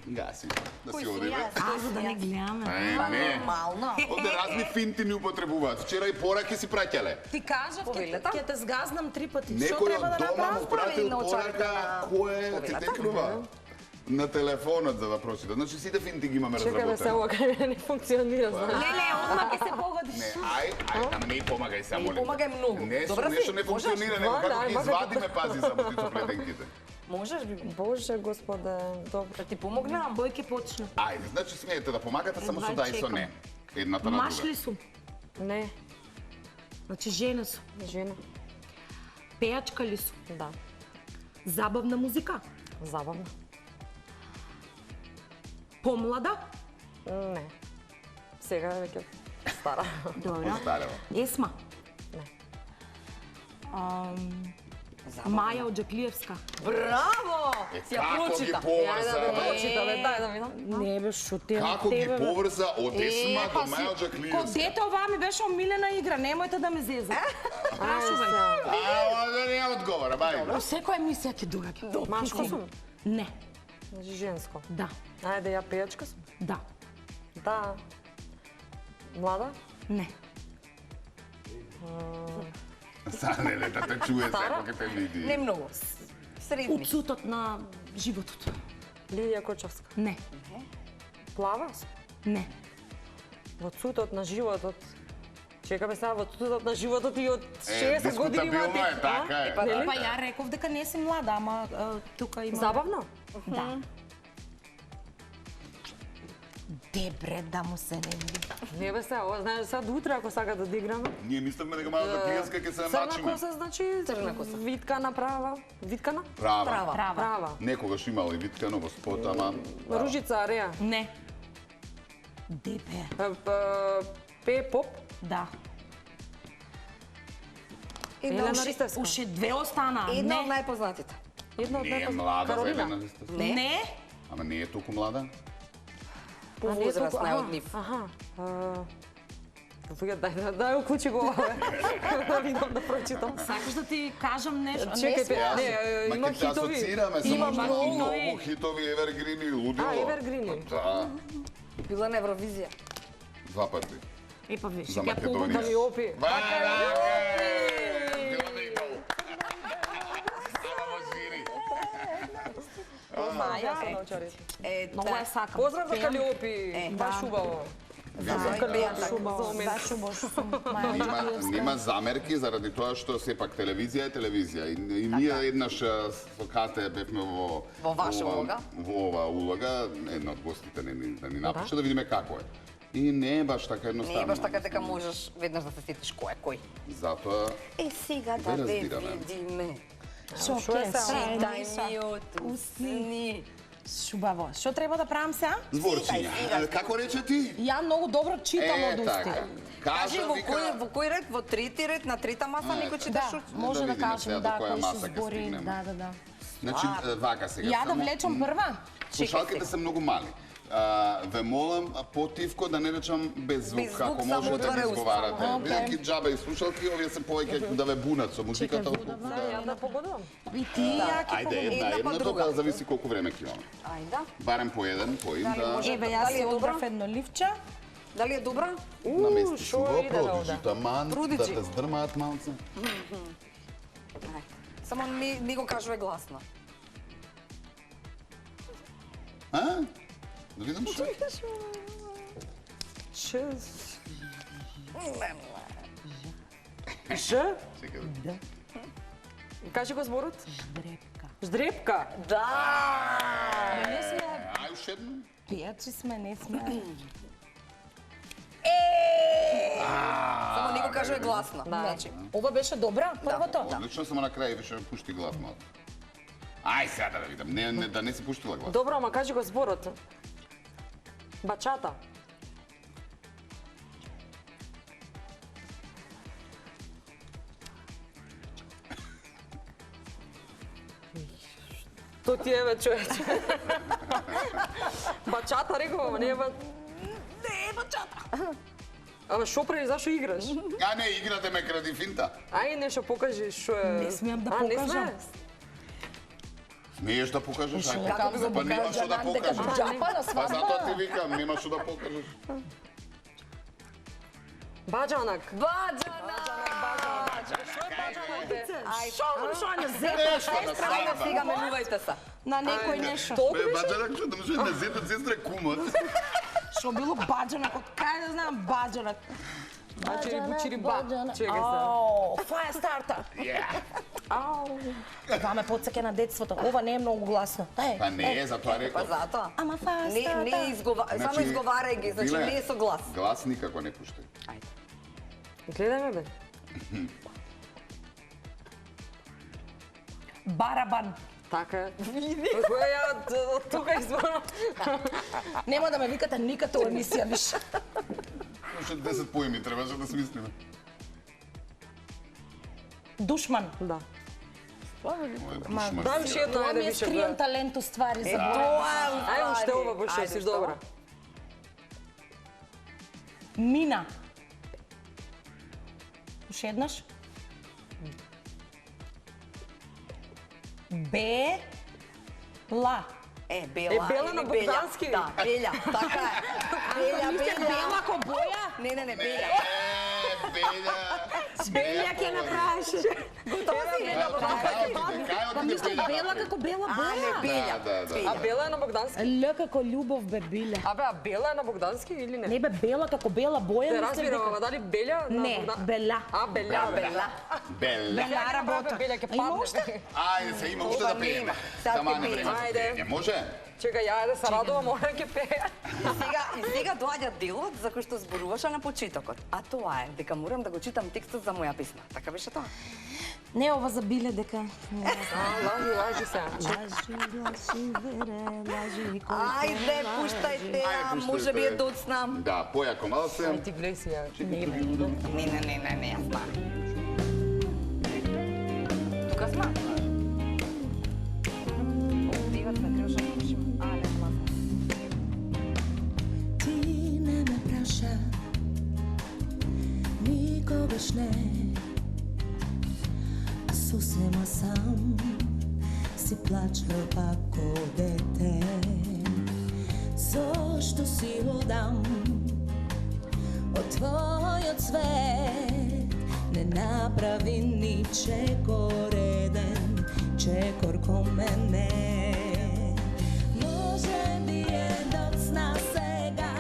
[SPEAKER 3] Гаси. Да си одиме.
[SPEAKER 4] А, за да не гледаме.
[SPEAKER 3] Не.
[SPEAKER 2] Нормално.
[SPEAKER 3] Овде разни финти ни употребуваат. Вчера и пораки си праќале.
[SPEAKER 4] Ти кажав,
[SPEAKER 2] Повелета?
[SPEAKER 4] ќе те сгазнам 3 пати. Што
[SPEAKER 3] Некој
[SPEAKER 4] треба
[SPEAKER 3] од
[SPEAKER 4] да
[SPEAKER 3] дома
[SPEAKER 4] направам?
[SPEAKER 3] му пратил
[SPEAKER 2] на очарите
[SPEAKER 3] порака
[SPEAKER 2] на
[SPEAKER 3] кој ти
[SPEAKER 2] повелата?
[SPEAKER 3] текнува на телефонот за да прочита. Значи сите финти ги имаме
[SPEAKER 5] Чекаме се,
[SPEAKER 3] разработени.
[SPEAKER 5] ова кај не функционира, знаеш.
[SPEAKER 4] Не, одма ќе се погодиш.
[SPEAKER 3] Не, ама не помагај само.
[SPEAKER 2] Не помагај многу.
[SPEAKER 3] Не,
[SPEAKER 2] Добра си,
[SPEAKER 3] нешто не
[SPEAKER 2] можеш?
[SPEAKER 3] функционира, него како
[SPEAKER 5] Да,
[SPEAKER 3] ги
[SPEAKER 5] може
[SPEAKER 3] извадиме, пази само ти плетенките.
[SPEAKER 2] Можеш би
[SPEAKER 5] Боже, Господе, добро.
[SPEAKER 2] да ти помогнам?
[SPEAKER 4] Бој ќе почне.
[SPEAKER 3] Ајде, значи смеете да помагате, само со
[SPEAKER 4] Едва
[SPEAKER 3] да и со
[SPEAKER 4] чекам.
[SPEAKER 3] не. Едната на
[SPEAKER 4] Маш
[SPEAKER 3] друга.
[SPEAKER 4] ли сум?
[SPEAKER 5] Не,
[SPEAKER 4] Значи жена сум.
[SPEAKER 5] жена.
[SPEAKER 4] Пејачка ли сум?
[SPEAKER 5] Да,
[SPEAKER 4] Забавна музика?
[SPEAKER 5] забавно.
[SPEAKER 4] Помлада?
[SPEAKER 5] Не. Сега е веќе стара.
[SPEAKER 4] Добро.
[SPEAKER 3] Старева.
[SPEAKER 4] Есма?
[SPEAKER 5] Не.
[SPEAKER 4] Маја Оджаклиевска?
[SPEAKER 2] Браво! Си ја
[SPEAKER 3] Како ги
[SPEAKER 2] прочита.
[SPEAKER 5] Ја да
[SPEAKER 3] поврза?
[SPEAKER 5] ме прочитаме, дај да видам.
[SPEAKER 4] Не бе, шо те
[SPEAKER 3] Како ги поврза од Есма до Маја
[SPEAKER 4] Ко
[SPEAKER 3] Джаклиевска?
[SPEAKER 4] дете ова ми беше омилена игра, немојте да ме зезате. Прашувај.
[SPEAKER 3] Да не одговора, бај.
[SPEAKER 4] Во секоја емисија ќе доаѓа.
[SPEAKER 5] Машко сум?
[SPEAKER 4] Не,
[SPEAKER 5] Значи женско.
[SPEAKER 4] да,
[SPEAKER 5] Ајде, ја пејачка сум?
[SPEAKER 4] да,
[SPEAKER 5] Да. Млада?
[SPEAKER 4] не.
[SPEAKER 3] Санеле, да те чуе
[SPEAKER 5] Стара?
[SPEAKER 3] секој ќе те види.
[SPEAKER 2] Не многу. Средни.
[SPEAKER 4] Уцутот на животот.
[SPEAKER 5] Лидија Кочовска.
[SPEAKER 4] Не,
[SPEAKER 5] Плава сум?
[SPEAKER 4] не.
[SPEAKER 5] Во цутот на животот. Чекаме сега во цутот на животот и од 60 години има
[SPEAKER 3] дискутабилно е, така е.
[SPEAKER 5] Нели?
[SPEAKER 4] Па ја реков дека не си млада, ама тука има...
[SPEAKER 5] Забавно?
[SPEAKER 4] Да. Дебре, да му се не види.
[SPEAKER 5] Не бе сега, ова знаеш сега до утре ако сака да играме.
[SPEAKER 3] Ние мислевме дека Маја Джаклиевска ќе се
[SPEAKER 5] Црна
[SPEAKER 3] мачиме.
[SPEAKER 5] коса значи
[SPEAKER 2] Црна коса.
[SPEAKER 5] виткана права. Виткана?
[SPEAKER 3] Права.
[SPEAKER 2] Права.
[SPEAKER 5] Права.
[SPEAKER 3] Некогаш имала и виткано во спот, ама...
[SPEAKER 5] Ружица Ареја.
[SPEAKER 4] Не. Дебе,
[SPEAKER 5] Пе поп.
[SPEAKER 4] да.
[SPEAKER 2] Една
[SPEAKER 5] Елена Ристевска.
[SPEAKER 4] Уште две остана.
[SPEAKER 2] Една од
[SPEAKER 4] Не.
[SPEAKER 2] најпознатите.
[SPEAKER 5] Една од
[SPEAKER 3] Не е
[SPEAKER 5] најпознати.
[SPEAKER 3] млада за
[SPEAKER 5] Каролина.
[SPEAKER 3] Елена Ристевска.
[SPEAKER 4] Не.
[SPEAKER 3] Ама не е толку млада.
[SPEAKER 2] По
[SPEAKER 5] А, не е
[SPEAKER 2] возраст
[SPEAKER 5] толку-
[SPEAKER 2] нај
[SPEAKER 5] аха,
[SPEAKER 2] од нив.
[SPEAKER 5] Аха. Дај уклучи го ова, бе. Да видам да прочитам.
[SPEAKER 4] Сакаш да ти кажам нешто?
[SPEAKER 5] Чекај,
[SPEAKER 4] Не,
[SPEAKER 5] не, има
[SPEAKER 3] Ма ќе те
[SPEAKER 5] хитови.
[SPEAKER 3] асоцираме само
[SPEAKER 5] Има
[SPEAKER 3] што
[SPEAKER 5] многу.
[SPEAKER 3] многу хитови, евергрини, лудило.
[SPEAKER 5] А, евергрини.
[SPEAKER 3] Да,
[SPEAKER 2] Била на Евровизија.
[SPEAKER 3] 2 пати.
[SPEAKER 4] Епа виж,
[SPEAKER 3] За
[SPEAKER 4] ја
[SPEAKER 3] Македонија.
[SPEAKER 4] погодиш.
[SPEAKER 5] Да ми опи.
[SPEAKER 4] Маја,
[SPEAKER 5] Ја научари.
[SPEAKER 4] многу ја сакам.
[SPEAKER 5] Поздрав за
[SPEAKER 4] Пеам.
[SPEAKER 5] Калиопи. Баш убаво.
[SPEAKER 4] Баш убаво што сум Маја Оджаклиевска.
[SPEAKER 3] Нема замерки заради тоа што сепак телевизија е телевизија. И ние еднаш со Кате бевме
[SPEAKER 2] Во ваша
[SPEAKER 3] ова-
[SPEAKER 2] улога.
[SPEAKER 3] Во ова улога, една од гостите да ни напише да видиме како е. И не е баш така едноставно.
[SPEAKER 2] Не е баш така дека можеш веднаш да се сетиш кој е кој.
[SPEAKER 3] Затоа
[SPEAKER 2] Сега
[SPEAKER 3] да
[SPEAKER 2] да
[SPEAKER 3] ве
[SPEAKER 2] ве
[SPEAKER 3] разбираме.
[SPEAKER 2] видиме.
[SPEAKER 4] Шо
[SPEAKER 5] Шо е
[SPEAKER 4] ке
[SPEAKER 5] сега?
[SPEAKER 2] Читай ми од усни.
[SPEAKER 4] Шубаво. Што треба да правам сега?
[SPEAKER 3] зборчиња. Како рече ти?
[SPEAKER 4] Ја многу добро читам од усти.
[SPEAKER 3] така.
[SPEAKER 2] Кажи
[SPEAKER 3] Кажа,
[SPEAKER 2] во
[SPEAKER 3] вика...
[SPEAKER 2] кој ред? Во трети ред, на трета маса некој читаш
[SPEAKER 4] Да,
[SPEAKER 2] учи?
[SPEAKER 4] може да
[SPEAKER 3] видиме сега
[SPEAKER 4] кажем,
[SPEAKER 3] до
[SPEAKER 4] да,
[SPEAKER 3] која
[SPEAKER 4] кои
[SPEAKER 3] маса
[SPEAKER 4] се
[SPEAKER 3] ќе
[SPEAKER 4] збори.
[SPEAKER 3] стигнеме.
[SPEAKER 4] Да.
[SPEAKER 3] Значи, вака сега.
[SPEAKER 4] Ја да
[SPEAKER 3] само-
[SPEAKER 4] влечам прва?
[SPEAKER 3] Слушалките се многу мали. ве молам потивко да не речам без звук,
[SPEAKER 2] Без звук,
[SPEAKER 3] како
[SPEAKER 2] само
[SPEAKER 3] може да
[SPEAKER 2] отварай
[SPEAKER 3] ги
[SPEAKER 2] уста.
[SPEAKER 3] изговарате.
[SPEAKER 4] Окей.
[SPEAKER 3] Бидејќи джаба и слушалки, овие се повеќе да ве бунат со музиката.
[SPEAKER 5] Ја да погодувам.
[SPEAKER 4] И ти, ја ќе
[SPEAKER 3] Ајде, една,
[SPEAKER 2] па
[SPEAKER 3] тоа
[SPEAKER 2] друга.
[SPEAKER 3] зависи колку време ќе имаме.
[SPEAKER 2] Ајде.
[SPEAKER 3] Барем по еден, по им, да
[SPEAKER 4] Еве, јас
[SPEAKER 2] Дали е
[SPEAKER 4] си
[SPEAKER 2] добра?
[SPEAKER 4] одбрав едно ливче.
[SPEAKER 2] Дали е добра?
[SPEAKER 3] намести
[SPEAKER 5] шо
[SPEAKER 3] го,
[SPEAKER 5] иде
[SPEAKER 3] продужи
[SPEAKER 5] овде?
[SPEAKER 3] таман, да
[SPEAKER 2] Продужи.
[SPEAKER 3] те здрмаат малце.
[SPEAKER 2] Ајде. Само не го кажуве гласно.
[SPEAKER 3] А? Да видам што?
[SPEAKER 5] Ж?
[SPEAKER 3] Чекај.
[SPEAKER 5] Кажи го зборот.
[SPEAKER 4] Дрепка.
[SPEAKER 5] Ждрепка.
[SPEAKER 2] Да!
[SPEAKER 4] Не сме
[SPEAKER 3] Ај, уште едно.
[SPEAKER 4] пијачи сме, не сме.
[SPEAKER 2] Само не го кажуве гласно.
[SPEAKER 4] Значи, ова беше добра, првото.
[SPEAKER 3] Одлично, само на крај беше пушти глас малку. Ај сега да видам, да не си пуштила глас.
[SPEAKER 5] Добро, ама кажи го зборот. Бачата. То ти е, бе, човече. Бачата, реков, ама не е бачата. Ама шо прави, зашо играш?
[SPEAKER 3] А не, играте ме кради финта.
[SPEAKER 5] Ај нешто покажи шо е.
[SPEAKER 4] Не смеам да
[SPEAKER 5] А, не
[SPEAKER 4] покажам.
[SPEAKER 5] сме?
[SPEAKER 3] Смееш да покажеш? Ајде.
[SPEAKER 4] Како би го
[SPEAKER 3] Па нема што да
[SPEAKER 4] покажам дека
[SPEAKER 3] покажеш.
[SPEAKER 4] джапа на
[SPEAKER 3] Па затоа ти
[SPEAKER 4] свадба.
[SPEAKER 3] викам, нема што да покажеш.
[SPEAKER 5] Баджанак.
[SPEAKER 2] Баджана!
[SPEAKER 4] Шо на
[SPEAKER 3] Нешто
[SPEAKER 4] зепа,
[SPEAKER 3] на
[SPEAKER 2] Ајде
[SPEAKER 3] свадба.
[SPEAKER 2] сега менувајте се.
[SPEAKER 4] на некој нешто.
[SPEAKER 5] Толку
[SPEAKER 3] Бе,
[SPEAKER 5] беше?
[SPEAKER 3] баđanak што да може на зетот сестра кумот.
[SPEAKER 4] Шо било баджанак, од кај да знам баджанак.
[SPEAKER 5] Значи бучири ба. Чекај се.
[SPEAKER 4] Ау, фаја старта. Ау. Това ме подсеќа на детството. Ова не е многу гласно.
[SPEAKER 3] Па не, затоа
[SPEAKER 2] Па
[SPEAKER 3] реков.
[SPEAKER 2] затоа.
[SPEAKER 4] Ама фаја
[SPEAKER 2] Не
[SPEAKER 4] старта.
[SPEAKER 2] само изговарај ги, значи
[SPEAKER 3] Биле,
[SPEAKER 2] не е со глас.
[SPEAKER 3] Глас никако не пуштај.
[SPEAKER 5] Гледај ме, бе.
[SPEAKER 4] Барабан.
[SPEAKER 5] Така е. Која ја од тука изборам.
[SPEAKER 4] Нема да ме викате никато во емисија више.
[SPEAKER 3] Уште 10 поими требаше да смислиме.
[SPEAKER 4] Душман.
[SPEAKER 5] Да.
[SPEAKER 3] Мој душман.
[SPEAKER 5] Да, уште едно,
[SPEAKER 4] Тоа ми
[SPEAKER 5] ајде
[SPEAKER 4] е
[SPEAKER 5] више.
[SPEAKER 4] скриен
[SPEAKER 5] бе.
[SPEAKER 4] талент уствари за
[SPEAKER 5] Ајде уште ова, бо што
[SPEAKER 2] Ајде,
[SPEAKER 5] си
[SPEAKER 2] што?
[SPEAKER 5] добра.
[SPEAKER 4] Мина. Уште еднаш. Бела.
[SPEAKER 2] Бела.
[SPEAKER 5] Е, Бела
[SPEAKER 2] или
[SPEAKER 5] на Богдански.
[SPEAKER 2] Да, Белја, така е. Белја, Белја.
[SPEAKER 4] Бела ко боја?
[SPEAKER 2] Не, Белја.
[SPEAKER 3] Белја.
[SPEAKER 4] Белја ќе направиш.
[SPEAKER 2] Готова си?
[SPEAKER 4] Бела како бела
[SPEAKER 2] А, не,
[SPEAKER 4] боја.
[SPEAKER 2] Белја.
[SPEAKER 3] Да.
[SPEAKER 5] А Бела е на Богдански?
[SPEAKER 4] Л како љубов бе биле.
[SPEAKER 5] Абе, а Бела е на Богдански или не?
[SPEAKER 4] Не бе бела како бела боја.
[SPEAKER 5] Те
[SPEAKER 4] мислев
[SPEAKER 5] разбирам,
[SPEAKER 4] дека-
[SPEAKER 5] ама дали Белја на
[SPEAKER 4] Не,
[SPEAKER 5] Богдан...
[SPEAKER 4] Бела.
[SPEAKER 5] А, Белја,
[SPEAKER 2] Бела.
[SPEAKER 3] Белја.
[SPEAKER 4] Бела работа.
[SPEAKER 5] Белја ќе
[SPEAKER 4] А има
[SPEAKER 5] падне.
[SPEAKER 4] уште?
[SPEAKER 3] Ајде, се има уште да пееме.
[SPEAKER 2] нема. Сега
[SPEAKER 3] Тама
[SPEAKER 2] ќе
[SPEAKER 3] не
[SPEAKER 2] пееме.
[SPEAKER 3] време за
[SPEAKER 5] Ајде.
[SPEAKER 3] пеење. Може?
[SPEAKER 5] Чекај, ја да се радувам, мора ќе пеја.
[SPEAKER 2] И сега доаѓа делот за кој што зборуваше на почетокот. А тоа е дека морам да го читам текстот за моја песна. Така беше тоа?
[SPEAKER 4] Не, ова за биле дека...
[SPEAKER 5] Лажи се.
[SPEAKER 4] Лажи, вере, лажи,
[SPEAKER 2] Ајде, пуштајте ја,
[SPEAKER 3] пуштајте.
[SPEAKER 2] може би е доцнам.
[SPEAKER 3] Да, појако малце.
[SPEAKER 5] Ај ти гледај си ја.
[SPEAKER 2] Не, јас знам. Тука сме? Отиват ме, требаше да пушим. Не, класно.
[SPEAKER 6] Ти не ме праша, никогаш не. А сосема сам си плачел како дете. Зошто си одам од твојот свет? Не направи ни чекор еден, чекор ко мене. Може би е доцна сега,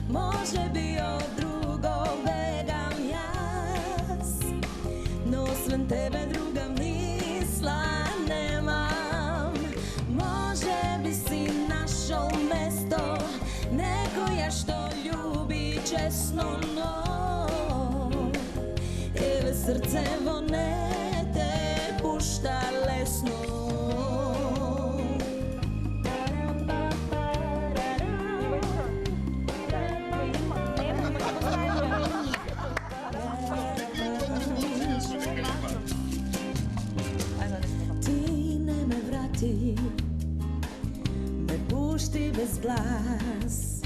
[SPEAKER 6] може би од друго бегам јас, но освен тебе друга мисла немам. Може би си нашол место, некоја што љуби честно, но еве срцево не те пушта лесно. Ти не ме врати, ме pušti bez glas.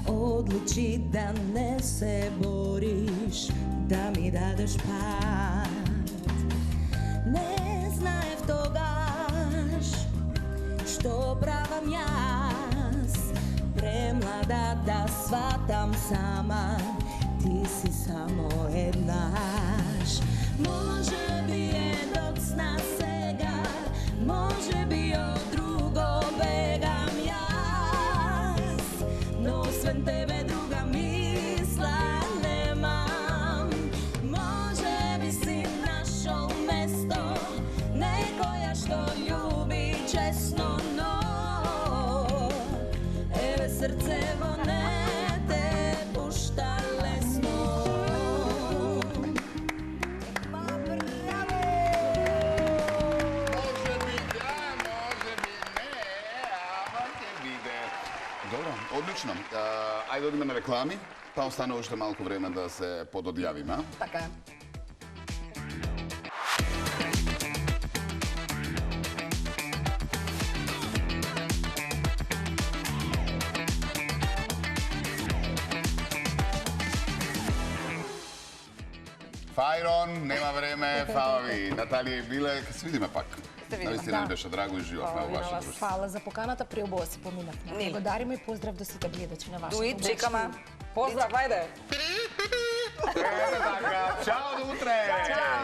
[SPEAKER 6] Odluči da ne se boriš, da mi dadeš pad. Ne знаев тогаш што правам јас, премлада да сватам сама, ти си само еднаш. Може би е доцна сега, може би од друго бегам јас, но освен тебе друга мисла немам. Може би си нашол место, некоја што љуби честно, но еве срцево не те пушта лесно.
[SPEAKER 3] Може би да, може би не, ама ќе биде. Добро, одлично. Ајде одиме на реклами, па остане уште малку време да се пододлјавиме, а?
[SPEAKER 2] Така е.
[SPEAKER 3] Фајрон, нема време, фала ви. Наталија и Биле, ке се видиме пак.
[SPEAKER 2] видиме,
[SPEAKER 3] Наистина
[SPEAKER 4] да.
[SPEAKER 3] беше драго и живавме во ваше друштво.
[SPEAKER 4] Фала за поканата, преубаво се поминавме.
[SPEAKER 2] Нели?
[SPEAKER 4] Благодариме и поздрав до сите гледачи на вашето.
[SPEAKER 2] Дуит, чекаме.
[SPEAKER 5] Поздрав, ајде!
[SPEAKER 3] Така, чао до утре!
[SPEAKER 2] Чао!